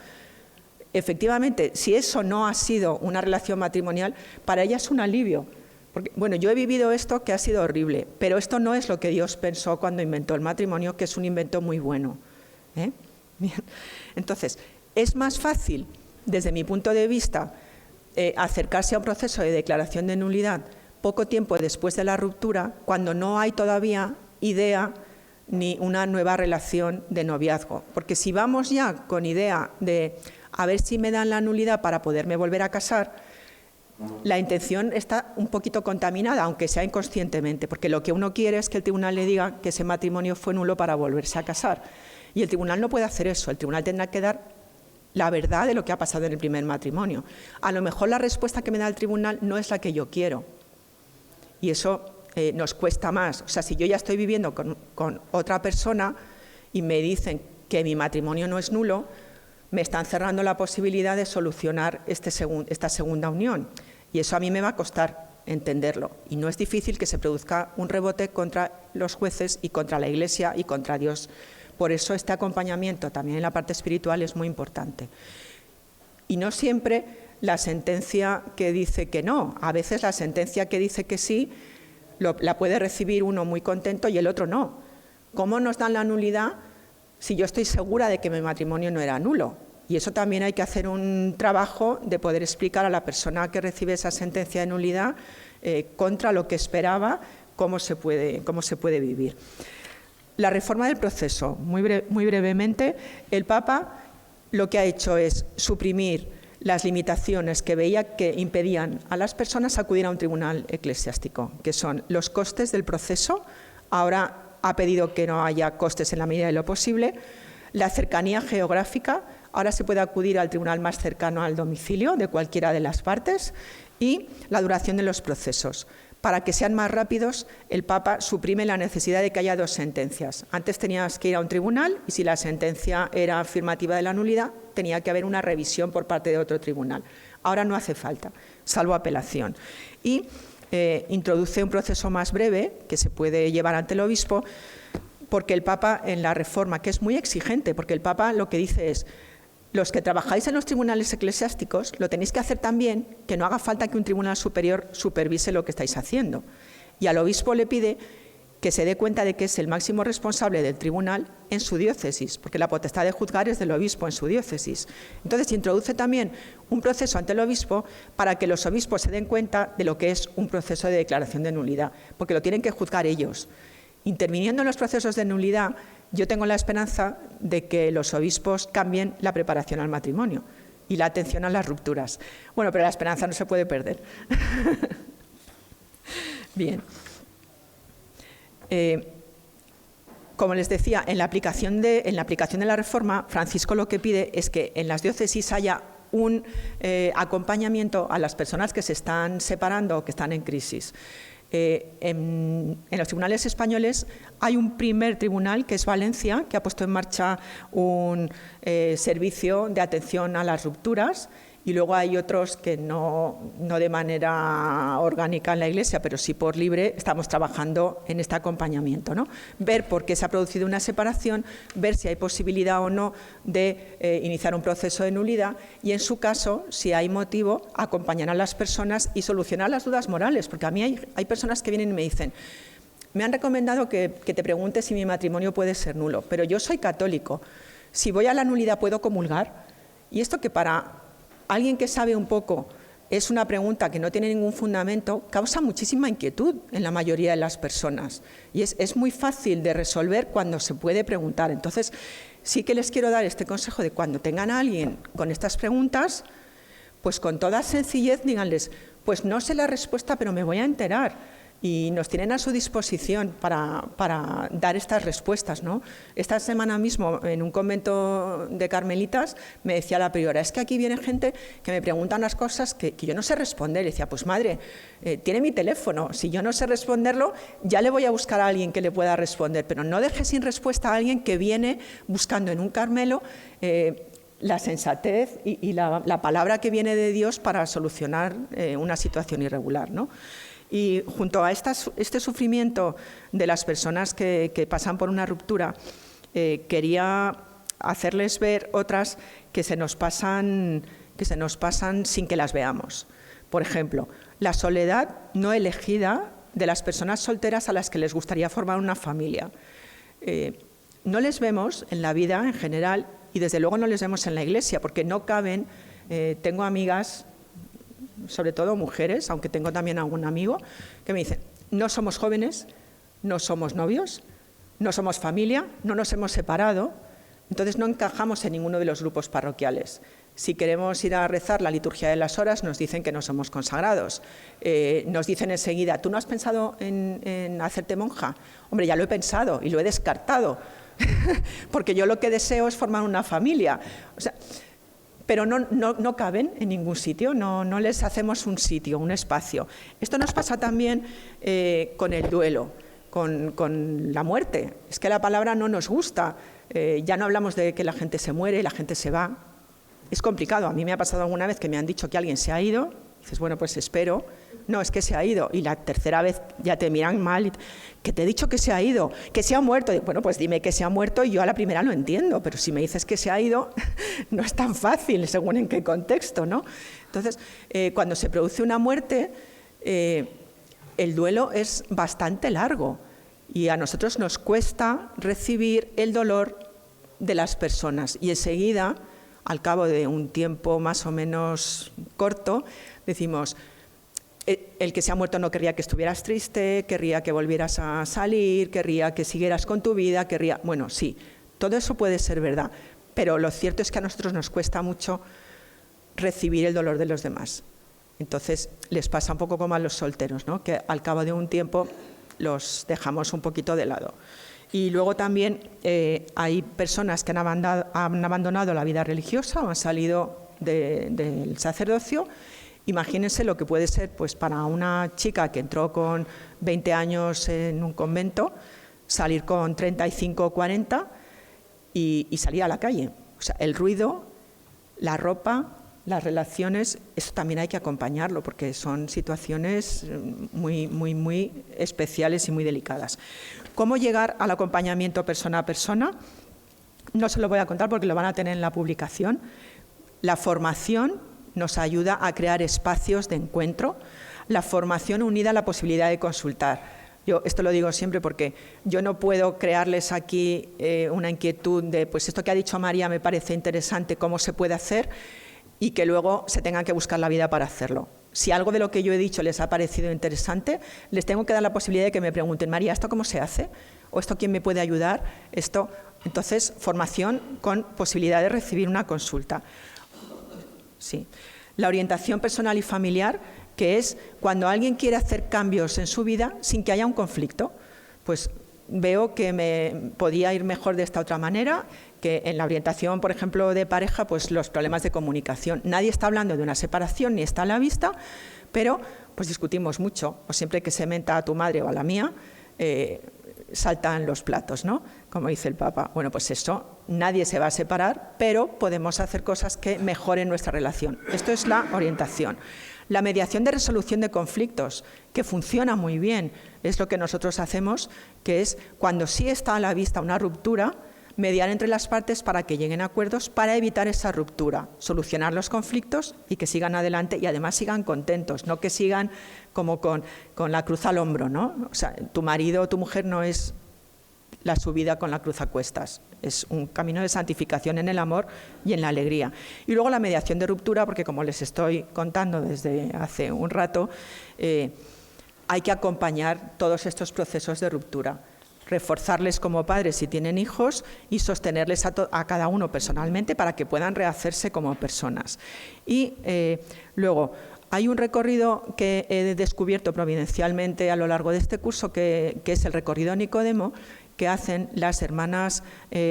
Efectivamente, si eso no ha sido una relación matrimonial, para ella es un alivio. Porque, bueno, yo he vivido esto que ha sido horrible, pero esto no es lo que Dios pensó cuando inventó el matrimonio, que es un invento muy bueno. Bien. Entonces, es más fácil, desde mi punto de vista, acercarse a un proceso de declaración de nulidad poco tiempo después de la ruptura, cuando no hay todavía idea ni una nueva relación de noviazgo. Porque si vamos ya con idea de a ver si me dan la nulidad para poderme volver a casar, la intención está un poquito contaminada, aunque sea inconscientemente, porque lo que uno quiere es que el tribunal le diga que ese matrimonio fue nulo para volverse a casar. Y el tribunal no puede hacer eso, el tribunal tendrá que dar la verdad de lo que ha pasado en el primer matrimonio. A lo mejor la respuesta que me da el tribunal no es la que yo quiero. Y eso nos cuesta más. O sea, si yo ya estoy viviendo con otra persona y me dicen que mi matrimonio no es nulo, me están cerrando la posibilidad de solucionar esta segunda unión. Y eso a mí me va a costar entenderlo. Y no es difícil que se produzca un rebote contra los jueces y contra la Iglesia y contra Dios. Por eso este acompañamiento también en la parte espiritual es muy importante. Y no siempre la sentencia que dice que no. A veces la sentencia que dice que sí la puede recibir uno muy contento y el otro no. ¿Cómo nos dan la nulidad si yo estoy segura de que mi matrimonio no era nulo? Y eso también hay que hacer un trabajo de poder explicar a la persona que recibe esa sentencia de nulidad contra lo que esperaba, cómo se puede vivir. La reforma del proceso, muy brevemente, el Papa lo que ha hecho es suprimir las limitaciones que veía que impedían a las personas acudir a un tribunal eclesiástico, que son los costes del proceso. Ahora ha pedido que no haya costes en la medida de lo posible. La cercanía geográfica, ahora se puede acudir al tribunal más cercano al domicilio de cualquiera de las partes, y la duración de los procesos. Para que sean más rápidos, el Papa suprime la necesidad de que haya dos sentencias. Antes tenías que ir a un tribunal y si la sentencia era afirmativa de la nulidad, tenía que haber una revisión por parte de otro tribunal. Ahora no hace falta, salvo apelación. Y introduce un proceso más breve que se puede llevar ante el obispo, porque el Papa en la reforma, que es muy exigente, porque el Papa lo que dice es: los que trabajáis en los tribunales eclesiásticos lo tenéis que hacer también, que no haga falta que un tribunal superior supervise lo que estáis haciendo. Y al obispo le pide que se dé cuenta de que es el máximo responsable del tribunal en su diócesis, porque la potestad de juzgar es del obispo en su diócesis. Entonces introduce también un proceso ante el obispo para que los obispos se den cuenta de lo que es un proceso de declaración de nulidad, porque lo tienen que juzgar ellos. Interviniendo en los procesos de nulidad, yo tengo la esperanza de que los obispos cambien la preparación al matrimonio y la atención a las rupturas. Bueno, pero la esperanza no se puede perder. Bien. Como les decía, en la aplicación de la reforma, Francisco lo que pide es que en las diócesis haya un acompañamiento a las personas que se están separando o que están en crisis. En los tribunales españoles hay un primer tribunal, que es Valencia, que ha puesto en marcha un servicio de atención a las rupturas, y luego hay otros que no de manera orgánica en la Iglesia, pero sí por libre, estamos trabajando en este acompañamiento, ¿no? Ver por qué se ha producido una separación, ver si hay posibilidad o no de iniciar un proceso de nulidad y, en su caso, si hay motivo, acompañar a las personas y solucionar las dudas morales, porque a mí hay personas que vienen y me dicen: me han recomendado que te pregunte si mi matrimonio puede ser nulo, pero yo soy católico, si voy a la nulidad ¿puedo comulgar? Y esto, que para alguien que sabe un poco es una pregunta que no tiene ningún fundamento, causa muchísima inquietud en la mayoría de las personas. Y es muy fácil de resolver cuando se puede preguntar. Entonces, sí que les quiero dar este consejo de cuando tengan a alguien con estas preguntas, pues con toda sencillez díganles: pues no sé la respuesta, pero me voy a enterar. Y nos tienen a su disposición para dar estas respuestas, ¿no? Esta semana mismo, en un convento de carmelitas, me decía la priora: es que aquí viene gente que me pregunta unas cosas que yo no sé responder. Y decía: pues madre, tiene mi teléfono, si yo no sé responderlo, ya le voy a buscar a alguien que le pueda responder, pero no deje sin respuesta a alguien que viene buscando en un Carmelo la sensatez y la palabra que viene de Dios para solucionar una situación irregular, ¿no? Y junto a este sufrimiento de las personas que pasan por una ruptura, quería hacerles ver otras que se nos pasan sin que las veamos. Por ejemplo, la soledad no elegida de las personas solteras a las que les gustaría formar una familia. No les vemos en la vida en general, y desde luego no les vemos en la Iglesia, porque no caben. Tengo amigas, sobre todo mujeres, aunque tengo también algún amigo, que me dicen: no somos jóvenes, no somos novios, no somos familia, no nos hemos separado, entonces no encajamos en ninguno de los grupos parroquiales. Si queremos ir a rezar la liturgia de las horas, nos dicen que no somos consagrados. Nos dicen enseguida: ¿tú no has pensado en hacerte monja? Hombre, ya lo he pensado y lo he descartado, porque yo lo que deseo es formar una familia. O sea, pero no caben en ningún sitio, no les hacemos un sitio, un espacio. Esto nos pasa también con el duelo, con la muerte. Es que la palabra no nos gusta. Ya no hablamos de que la gente se muere, la gente se va. Es complicado. A mí me ha pasado alguna vez que me han dicho que alguien se ha ido. Dices, bueno, pues espero. No, es que se ha ido. Y la tercera vez ya te miran mal. Que te he dicho que se ha ido, que se ha muerto. Bueno, pues dime que se ha muerto y yo a la primera lo entiendo, pero si me dices que se ha ido, no es tan fácil, según en qué contexto, ¿no? Entonces, cuando se produce una muerte, el duelo es bastante largo y a nosotros nos cuesta recibir el dolor de las personas. Y enseguida, al cabo de un tiempo más o menos corto, decimos, el que se ha muerto no querría que estuvieras triste, querría que volvieras a salir, querría que siguieras con tu vida, querría... Bueno, sí, todo eso puede ser verdad, pero lo cierto es que a nosotros nos cuesta mucho recibir el dolor de los demás. Entonces, les pasa un poco como a los solteros, ¿no? Que al cabo de un tiempo los dejamos un poquito de lado. Y luego también hay personas que han abandonado la vida religiosa o han salido del sacerdocio. Imagínense lo que puede ser pues, para una chica que entró con 20 años en un convento, salir con 35 o 40 y salir a la calle. O sea, el ruido, la ropa, las relaciones, eso también hay que acompañarlo porque son situaciones muy especiales y muy delicadas. ¿Cómo llegar al acompañamiento persona a persona? No se lo voy a contar porque lo van a tener en la publicación. La formación nos ayuda a crear espacios de encuentro. La formación unida a la posibilidad de consultar. Yo esto lo digo siempre porque yo no puedo crearles aquí una inquietud de, pues esto que ha dicho María me parece interesante, ¿cómo se puede hacer? Y que luego se tengan que buscar la vida para hacerlo. Si algo de lo que yo he dicho les ha parecido interesante, les tengo que dar la posibilidad de que me pregunten, María, ¿esto cómo se hace? ¿O esto quién me puede ayudar? Esto, entonces, formación con posibilidad de recibir una consulta. Sí. La orientación personal y familiar, que es cuando alguien quiere hacer cambios en su vida sin que haya un conflicto. Pues veo que me podía ir mejor de esta otra manera, que en la orientación, por ejemplo, de pareja, pues los problemas de comunicación. Nadie está hablando de una separación ni está a la vista, pero pues discutimos mucho. O siempre que se menta a tu madre o a la mía, saltan los platos, ¿no? Como dice el Papa. Bueno, pues eso, nadie se va a separar, pero podemos hacer cosas que mejoren nuestra relación. Esto es la orientación. La mediación de resolución de conflictos, que funciona muy bien, es lo que nosotros hacemos, que es cuando sí está a la vista una ruptura, mediar entre las partes para que lleguen a acuerdos para evitar esa ruptura, solucionar los conflictos y que sigan adelante y además sigan contentos, no que sigan como con la cruz al hombro, ¿no? O sea, tu marido o tu mujer no es la subida con la cruz a cuestas, es un camino de santificación en el amor y en la alegría. Y luego la mediación de ruptura, porque como les estoy contando desde hace un rato, hay que acompañar todos estos procesos de ruptura, reforzarles como padres si tienen hijos y sostenerles a cada uno personalmente para que puedan rehacerse como personas. Y luego hay un recorrido que he descubierto providencialmente a lo largo de este curso, que es el recorrido Nicodemo, que hacen las hermanas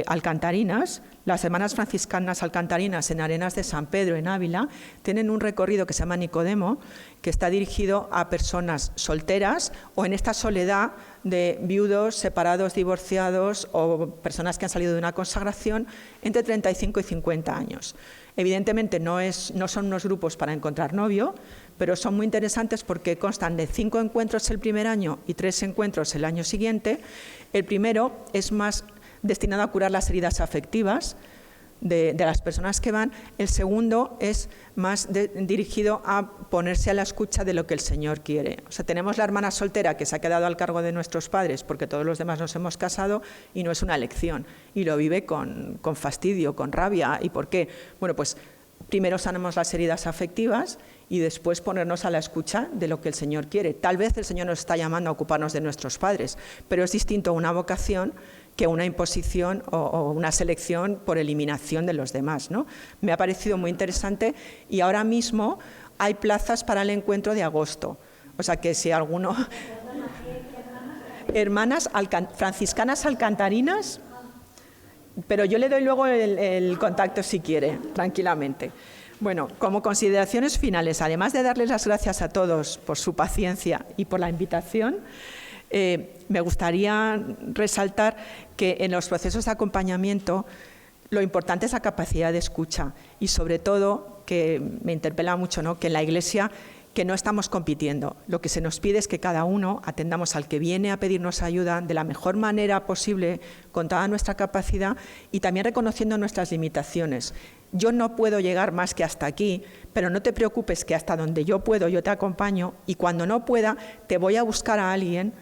alcantarinas, las hermanas franciscanas alcantarinas en Arenas de San Pedro, en Ávila, tienen un recorrido que se llama Nicodemo, que está dirigido a personas solteras o en esta soledad de viudos, separados, divorciados o personas que han salido de una consagración entre 35 y 50 años. Evidentemente no son unos grupos para encontrar novio, pero son muy interesantes porque constan de 5 encuentros el primer año y 3 encuentros el año siguiente. El primero es más destinado a curar las heridas afectivas de las personas que van. El segundo es más dirigido a ponerse a la escucha de lo que el Señor quiere. O sea, tenemos la hermana soltera que se ha quedado al cargo de nuestros padres porque todos los demás nos hemos casado y no es una elección. Y lo vive con fastidio, con rabia. ¿Y por qué? Bueno, pues primero sanamos las heridas afectivas y después ponernos a la escucha de lo que el Señor quiere. Tal vez el Señor nos está llamando a ocuparnos de nuestros padres, pero es distinto una vocación que una imposición o una selección por eliminación de los demás, ¿no? Me ha parecido muy interesante y ahora mismo hay plazas para el encuentro de agosto. O sea que si alguno... Hermanas franciscanas alcantarinas, pero yo le doy luego el contacto si quiere, tranquilamente. Bueno, como consideraciones finales, además de darles las gracias a todos por su paciencia y por la invitación, me gustaría resaltar que en los procesos de acompañamiento lo importante es la capacidad de escucha y sobre todo, que me interpela mucho, ¿no?, que en la Iglesia que no estamos compitiendo. Lo que se nos pide es que cada uno atendamos al que viene a pedirnos ayuda de la mejor manera posible, con toda nuestra capacidad y también reconociendo nuestras limitaciones. Yo no puedo llegar más que hasta aquí, pero no te preocupes que hasta donde yo puedo yo te acompaño y cuando no pueda te voy a buscar a alguien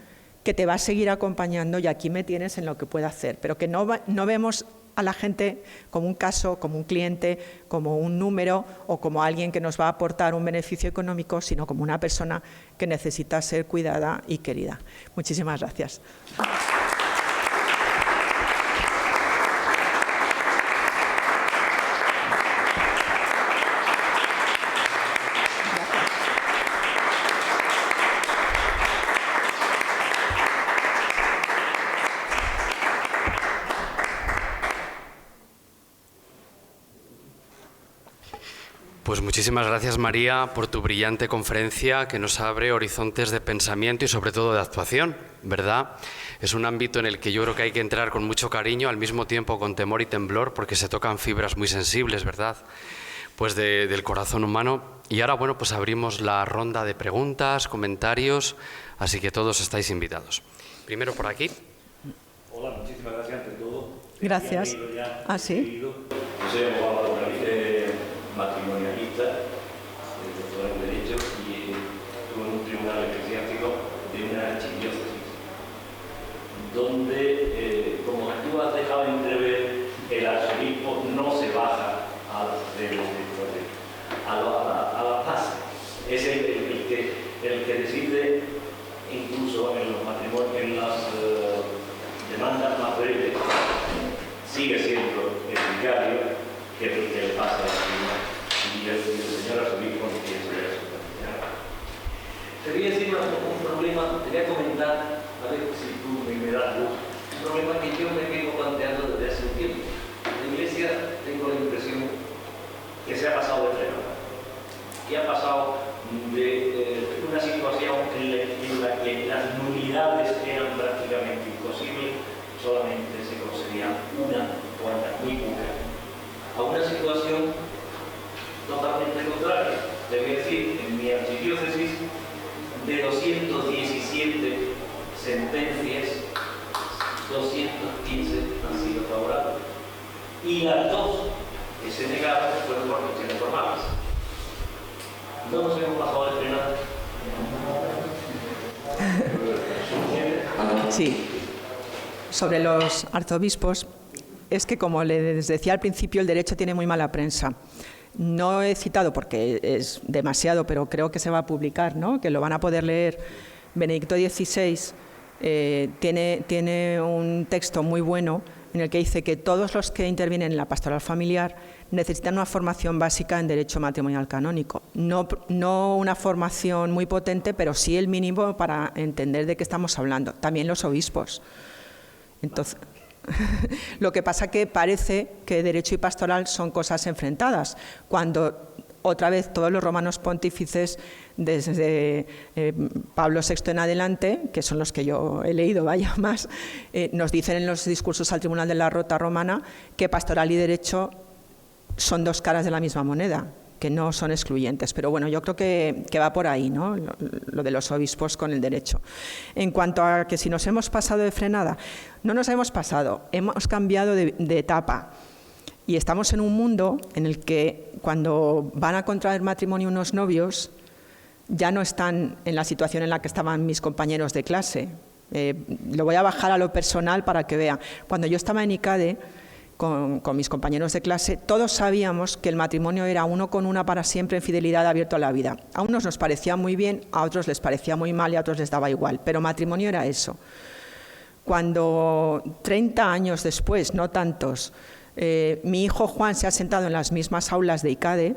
que te va a seguir acompañando y aquí me tienes en lo que pueda hacer. Pero que no vemos a la gente como un caso, como un cliente, como un número o como alguien que nos va a aportar un beneficio económico, sino como una persona que necesita ser cuidada y querida. Muchísimas gracias. Pues muchísimas gracias, María, por tu brillante conferencia que nos abre horizontes de pensamiento y sobre todo de actuación, ¿verdad? Es un ámbito en el que yo creo que hay que entrar con mucho cariño, al mismo tiempo con temor y temblor, porque se tocan fibras muy sensibles, ¿verdad? Pues del corazón humano. Y ahora, bueno, pues abrimos la ronda de preguntas, comentarios, así que todos estáis invitados. Primero por aquí. Hola, muchísimas gracias ante todo. Gracias. ¿Ah, sí? Yo soy abogado matrimonialista, doctor en Derecho, y estuve en un tribunal eclesiástico de una archidiócesis, donde, como tú has dejado entrever, el arzobispo no se baja a la base. Es el que decide, incluso en los matrimonios, en las demandas más breves, sigue siendo el vicario que le pasa a la tribunal. Y el señor arzobispo no quiere saber eso. Te voy a decir un problema, te voy a comentar, a ver si tú me das luz, un problema que yo me vengo planteando desde hace un tiempo. En la Iglesia tengo la impresión que se ha pasado de frenada, que ha pasado de una situación en la que las nulidades eran prácticamente imposibles, solamente se conseguía una cuanta muy poca, a una situación totalmente contraria. Te voy a decir, en mi archidiócesis, de 217 sentencias, 215 han sido favorables. Y las dos que se negaron fueron por cuestiones formales. No nos hemos pasado de frenada. Sí. Sobre los arzobispos, es que, como les decía al principio, el derecho tiene muy mala prensa. No he citado porque es demasiado, pero creo que se va a publicar, ¿no? Que lo van a poder leer. Benedicto XVI tiene un texto muy bueno en el que dice que todos los que intervienen en la pastoral familiar necesitan una formación básica en derecho matrimonial canónico. No una formación muy potente, pero sí el mínimo para entender de qué estamos hablando. También los obispos. Entonces, lo que pasa que parece que derecho y pastoral son cosas enfrentadas, cuando otra vez todos los romanos pontífices, desde Pablo VI en adelante, que son los que yo he leído, vaya más, nos dicen en los discursos al Tribunal de la Rota Romana que pastoral y derecho son dos caras de la misma moneda, que no son excluyentes. Pero bueno, yo creo que va por ahí, ¿no? Lo de los obispos con el derecho. En cuanto a que si nos hemos pasado de frenada, no nos hemos pasado, hemos cambiado de etapa. Y estamos en un mundo en el que cuando van a contraer matrimonio unos novios, ya no están en la situación en la que estaban mis compañeros de clase. Lo voy a bajar a lo personal para que vean. Cuando yo estaba en ICADE, con mis compañeros de clase, todos sabíamos que el matrimonio era uno con una para siempre en fidelidad, abierto a la vida. A unos nos parecía muy bien, a otros les parecía muy mal y a otros les daba igual, pero matrimonio era eso. Cuando 30 años después, no tantos, mi hijo Juan se ha sentado en las mismas aulas de ICADE,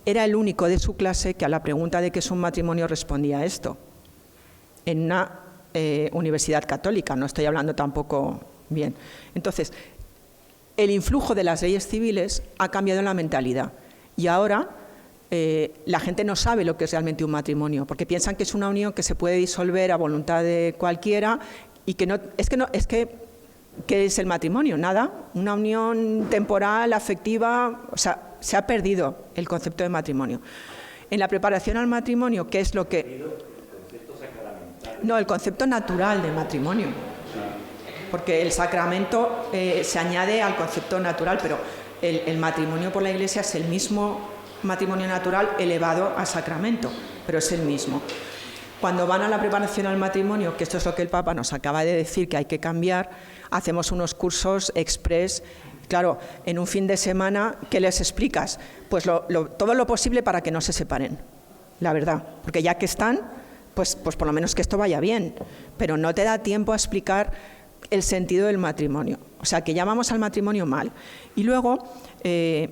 era el único de su clase que a la pregunta de qué es un matrimonio respondía esto, en una universidad católica, no estoy hablando tampoco bien. Entonces, el influjo de las leyes civiles ha cambiado la mentalidad y ahora la gente no sabe lo que es realmente un matrimonio, porque piensan que es una unión que se puede disolver a voluntad de cualquiera y que no es que ¿qué es el matrimonio? Nada, una unión temporal, afectiva, o sea, se ha perdido el concepto de matrimonio. En la preparación al matrimonio, ¿qué es lo que...? No, el concepto natural de matrimonio. Porque el sacramento se añade al concepto natural, pero el matrimonio por la Iglesia es el mismo matrimonio natural elevado a sacramento, pero es el mismo. Cuando van a la preparación al matrimonio, que esto es lo que el Papa nos acaba de decir que hay que cambiar, hacemos unos cursos express. Claro, en un fin de semana, ¿qué les explicas? Pues todo lo posible para que no se separen, la verdad, porque ya que están, pues por lo menos que esto vaya bien, pero no te da tiempo a explicar el sentido del matrimonio. O sea, que llamamos al matrimonio mal. Y luego, que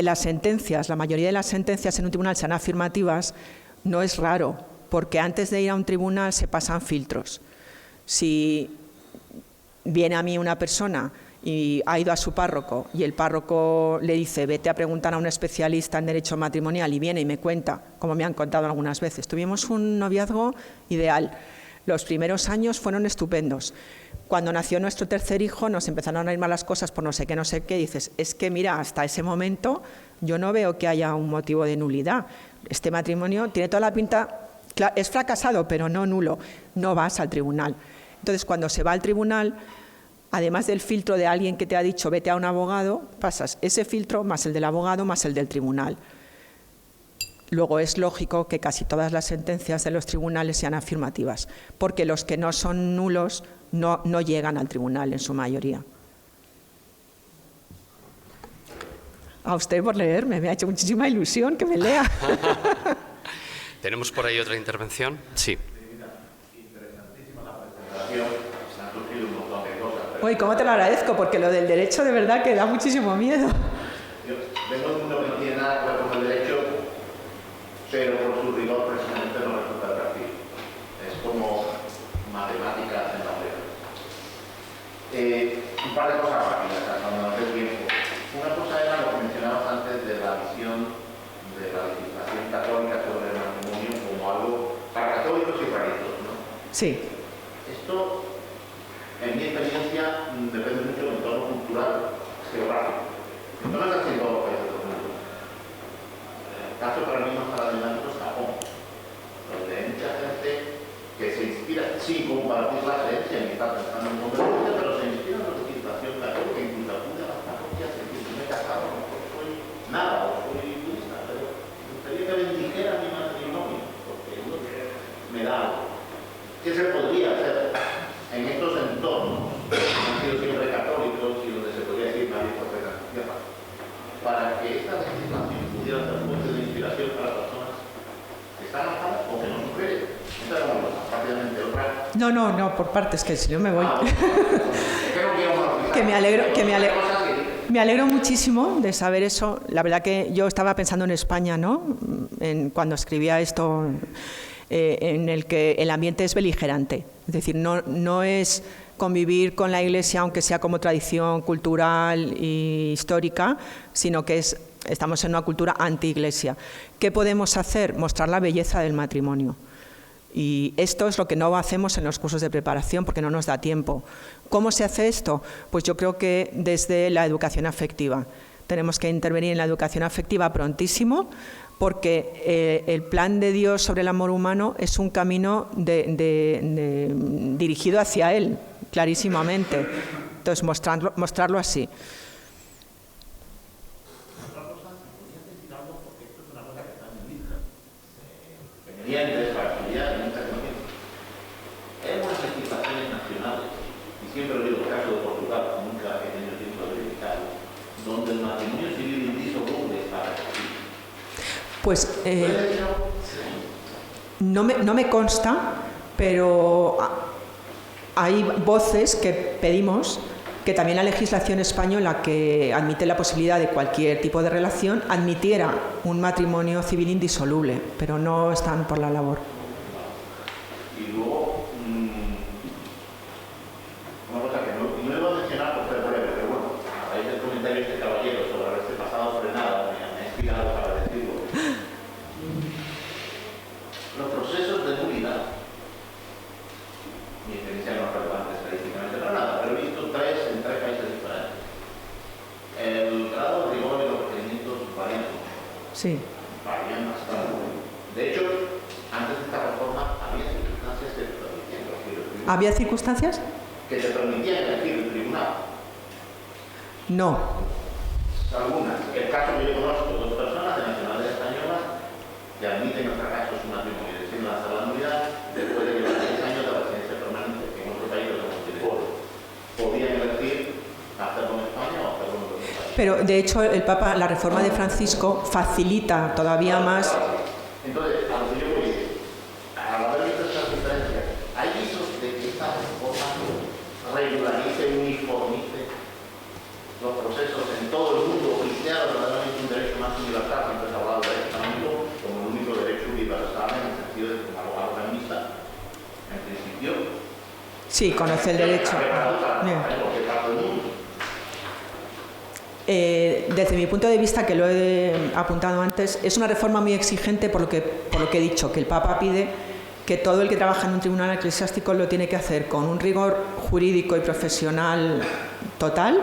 las sentencias, la mayoría de las sentencias en un tribunal sean afirmativas, no es raro, porque antes de ir a un tribunal se pasan filtros. Si viene a mí una persona y ha ido a su párroco y el párroco le dice vete a preguntar a un especialista en derecho matrimonial y viene y me cuenta, como me han contado algunas veces, tuvimos un noviazgo ideal, los primeros años fueron estupendos, cuando nació nuestro tercer hijo nos empezaron a ir mal las cosas por no sé qué, dices, es que mira, hasta ese momento yo no veo que haya un motivo de nulidad, este matrimonio tiene toda la pinta, es fracasado pero no nulo, no vas al tribunal. Entonces, cuando se va al tribunal, además del filtro de alguien que te ha dicho vete a un abogado, pasas ese filtro más el del abogado más el del tribunal. Luego es lógico que casi todas las sentencias de los tribunales sean afirmativas, porque los que no son nulos no llegan al tribunal en su mayoría. A usted por leerme, me ha hecho muchísima ilusión que me lea. ¿Tenemos por ahí otra intervención? Sí. Uy, ¿cómo te lo agradezco? Porque lo del derecho de verdad que da muchísimo miedo. Yo vengo de un mundo que no tiene nada que ver con el derecho, pero por su rigor precisamente no resulta atractivo. Es como matemáticas en la regla. Un par de cosas rápidas, cuando nos dé tiempo. Una cosa era lo que mencionabas antes de la visión de la legislación católica sobre el matrimonio como algo para católicos y raritos, ¿no? Sí. Esto, en mi experiencia, depende mucho del entorno cultural geográfico. Esto no es así en todos los países del mundo. El caso para mí más paradigmático es Japón, donde hay mucha gente que se inspira, sin compartir la creencia ni está pensando en convertirse, pero se inspira en la legislación católica, incluso acude a las parroquias y dice, me he casado, a lo mejor soy nada, o soy budista, pero me gustaría que bendijera mi matrimonio, porque es lo que me da algo. ¿Qué se podría hacer en estos entornos que han sido siempre católicos y donde se podría decir nadie por la tierra, para que esta legislación pudiera ser fuente de inspiración para personas que están atadas o que no sufren? Esta era una cosa, rápidamente otra. No, por partes, que si no me voy. Que me alegro muchísimo de saber eso. La verdad que yo estaba pensando en España, ¿no? Cuando escribía esto, en el que el ambiente es beligerante. Es decir, no es convivir con la Iglesia, aunque sea como tradición cultural e histórica, sino que estamos en una cultura anti-Iglesia. ¿Qué podemos hacer? Mostrar la belleza del matrimonio. Y esto es lo que no hacemos en los cursos de preparación porque no nos da tiempo. ¿Cómo se hace esto? Pues yo creo que desde la educación afectiva. Tenemos que intervenir en la educación afectiva prontísimo porque el plan de Dios sobre el amor humano es un camino dirigido hacia Él, clarísimamente. Entonces, mostrarlo así. Hay algunas legislaciones nacionales, y siempre lo digo, el caso de Portugal, nunca he tenido tiempo de verificarlo, donde el matrimonio civil indisoluble está recogido. Pues no me consta, pero hay voces que pedimos que también la legislación española, que admite la posibilidad de cualquier tipo de relación, admitiera un matrimonio civil indisoluble, pero no están por la labor. Y luego, una cosa que no iba a mencionar por ser breve, pero bueno, a raíz del comentario de este caballero sobre haberse pasado frenada, me ha inspirado para decirlo. Los procesos de nulidad, mi experiencia no es relevante estadísticamente para nada, pero he visto en tres países diferentes. El grado de rigor y los requerimientos varían mucho. Sí. Varían bastante. De hecho, antes de esta reforma había circunstancias que te permitían elegir el tribunal. ¿Había circunstancias? Que te permitían elegir el tribunal. No. Algunas. El caso que yo conozco, dos personas de nacionalidad española que admiten nuestra caso su matrimonio y deciden lanzar la nulidad después de llevar 6 años de residencia permanente en otro país de los que podían elegir hacerlo en España o hacerlo en otro país. Pero, de hecho, el Papa, la reforma de Francisco facilita todavía más. Entonces, a lo que yo voy es, al haber visto estas diferencias, ¿hay visos de que esta reforma regularice, uniformice los procesos en todo el mundo y sea verdaderamente un derecho más sin libertad? Siempre se ha hablado de derecho canónico como el único derecho universal en el sentido de que un abogado canonista, en principio, Sí, conoce el derecho. Bien. Desde mi punto de vista, que lo he apuntado antes, es una reforma muy exigente por lo que he dicho, que el Papa pide que todo el que trabaja en un tribunal eclesiástico lo tiene que hacer con un rigor jurídico y profesional total,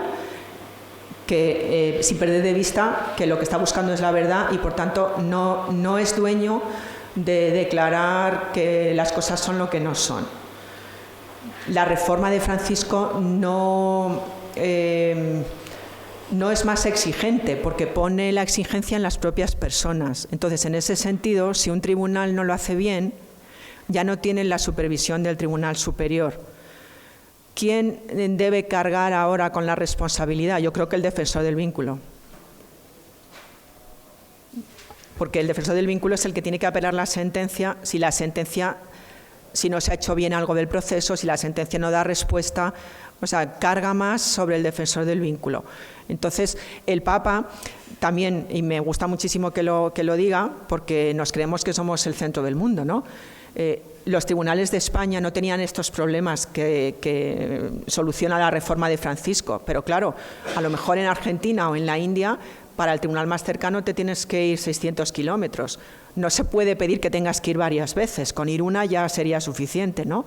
que sin perder de vista que lo que está buscando es la verdad y por tanto no es dueño de declarar que las cosas son lo que no son. La reforma de Francisco no es más exigente porque pone la exigencia en las propias personas. Entonces, en ese sentido, si un tribunal no lo hace bien, ya no tiene la supervisión del Tribunal Superior. ¿Quién debe cargar ahora con la responsabilidad? Yo creo que el defensor del vínculo. Porque el defensor del vínculo es el que tiene que apelar la sentencia si no se ha hecho bien algo del proceso, si la sentencia no da respuesta, o sea, carga más sobre el defensor del vínculo. Entonces, el Papa también, y me gusta muchísimo que lo diga, porque nos creemos que somos el centro del mundo, ¿no? Los tribunales de España no tenían estos problemas que soluciona la reforma de Francisco, pero claro, a lo mejor en Argentina o en la India, para el tribunal más cercano te tienes que ir 600 kilómetros. No se puede pedir que tengas que ir varias veces, con ir una ya sería suficiente, ¿no?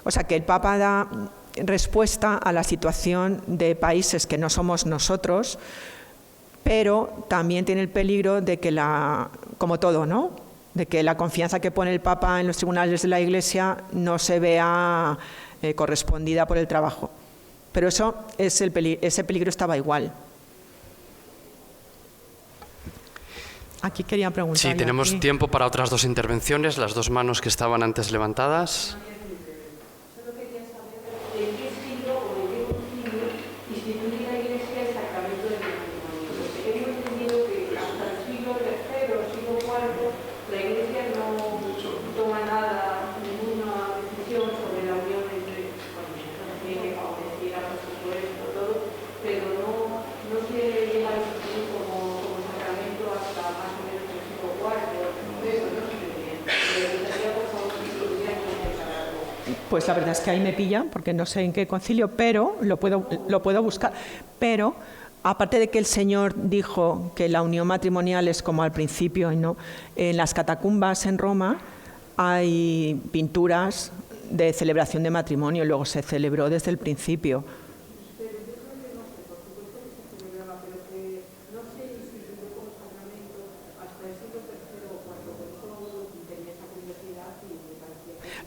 O sea que el Papa da respuesta a la situación de países que no somos nosotros, pero también tiene el peligro de que como todo, ¿no?, de que la confianza que pone el Papa en los tribunales de la Iglesia no se vea correspondida por el trabajo. Pero ese peligro estaba igual. Aquí quería preguntar. Sí, tenemos tiempo para otras dos intervenciones, las dos manos que estaban antes levantadas. Solo quería saber en qué siglo o en qué concilio instituye la Iglesia el sacramento del matrimonio. Porque hemos entendido que hasta el siglo III o siglo IV la Iglesia no toma ninguna decisión sobre la unión entre, bueno, tiene que favorecer a por supuesto todo, pero no se llega a instituir como sacramento hasta más o menos el siglo IV. Eso no sé bien. Me gustaría, por favor, que pudieran comentar algo. Pues la verdad es que ahí me pilla, porque no sé en qué concilio, pero lo puedo buscar. Pero, aparte de que el Señor dijo que la unión matrimonial es como al principio, ¿no?, en las catacumbas en Roma hay pinturas de celebración de matrimonio, luego se celebró desde el principio.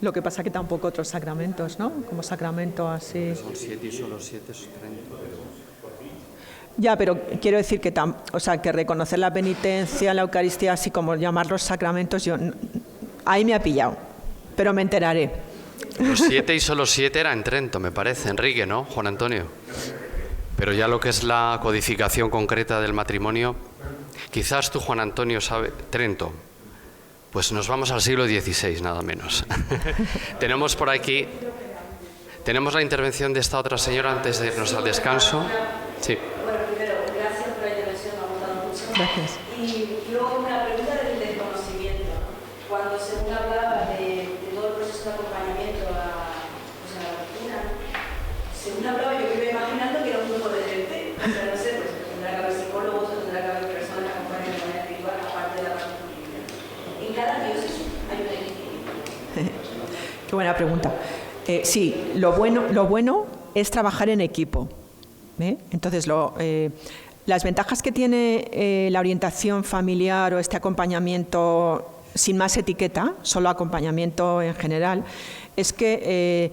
Lo que pasa que tampoco otros sacramentos, ¿no?, como sacramento así. Son 7 y solo 7 es 30. Ya, pero quiero decir que, que reconocer la penitencia, la Eucaristía, así como llamarlos sacramentos, ahí me ha pillado, pero me enteraré. Los 7 y solo 7 era en Trento, me parece, Enrique, ¿no, Juan Antonio? Pero ya lo que es la codificación concreta del matrimonio, quizás tú, Juan Antonio, sabes, Trento. Pues nos vamos al siglo XVI, nada menos. Tenemos por aquí, tenemos la intervención de esta otra señora antes de irnos al descanso. Sí. Bueno, primero, gracias por la intervención, me ha gustado mucho. Gracias. Y luego una pregunta del desconocimiento, ¿no? Cuando según hablaba de todo el proceso de acompañamiento a la vacuna, según hablaba yo me iba imaginando que era un grupo de gente, o sea, no sé, pues tendrá que haber psicólogos o tendrá que haber personas que acompañen de manera espiritual, aparte de la parte jurídica. En cada diócesis hay un equipo. Qué buena pregunta. Sí, lo bueno es trabajar en equipo. Entonces, Las ventajas que tiene la orientación familiar o este acompañamiento sin más etiqueta, solo acompañamiento en general, es que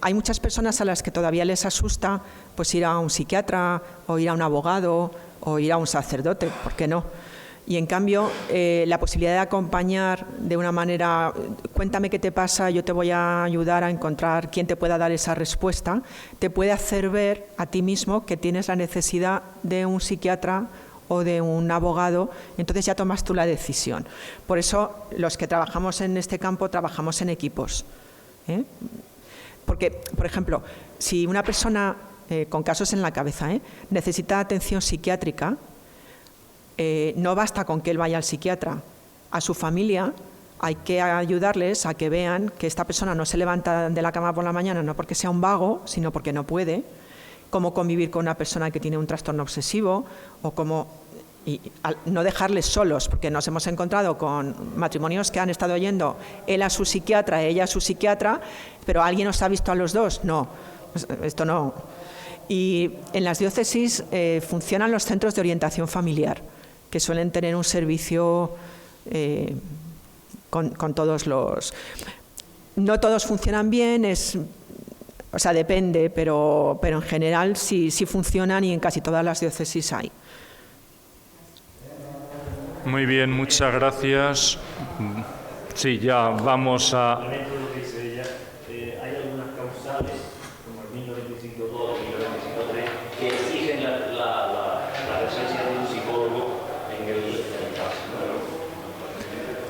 hay muchas personas a las que todavía les asusta pues ir a un psiquiatra o ir a un abogado o ir a un sacerdote, ¿por qué no? Y en cambio, la posibilidad de acompañar de una manera, cuéntame qué te pasa, yo te voy a ayudar a encontrar quién te pueda dar esa respuesta, te puede hacer ver a ti mismo que tienes la necesidad de un psiquiatra o de un abogado, entonces ya tomas tú la decisión. Por eso, los que trabajamos en este campo, trabajamos en equipos. Porque, por ejemplo, si una persona con casos en la cabeza necesita atención psiquiátrica, no basta con que él vaya al psiquiatra. A su familia hay que ayudarles a que vean que esta persona no se levanta de la cama por la mañana no porque sea un vago, sino porque no puede. Cómo convivir con una persona que tiene un trastorno obsesivo o cómo no dejarles solos, porque nos hemos encontrado con matrimonios que han estado yendo él a su psiquiatra, ella a su psiquiatra, pero ¿alguien os ha visto a los dos? No, esto no. Y en las diócesis funcionan los centros de orientación familiar, que suelen tener un servicio con todos los... No todos funcionan bien, o sea, depende, pero en general sí funcionan y en casi todas las diócesis hay. Muy bien, muchas gracias. Sí, ya vamos a... Complemento lo que dice ella. Hay algunas causales, como el 1925-2 y 1925-3, que exigen la presencia de un psicólogo en el caso.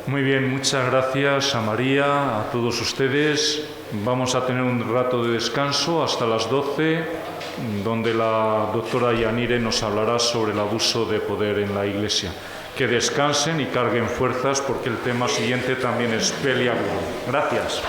Muy bien, muchas gracias a María, a todos ustedes. Vamos a tener un rato de descanso hasta las 12, donde la doctora Yanire nos hablará sobre el abuso de poder en la Iglesia. Que descansen y carguen fuerzas porque el tema siguiente también es peliagudo. Gracias.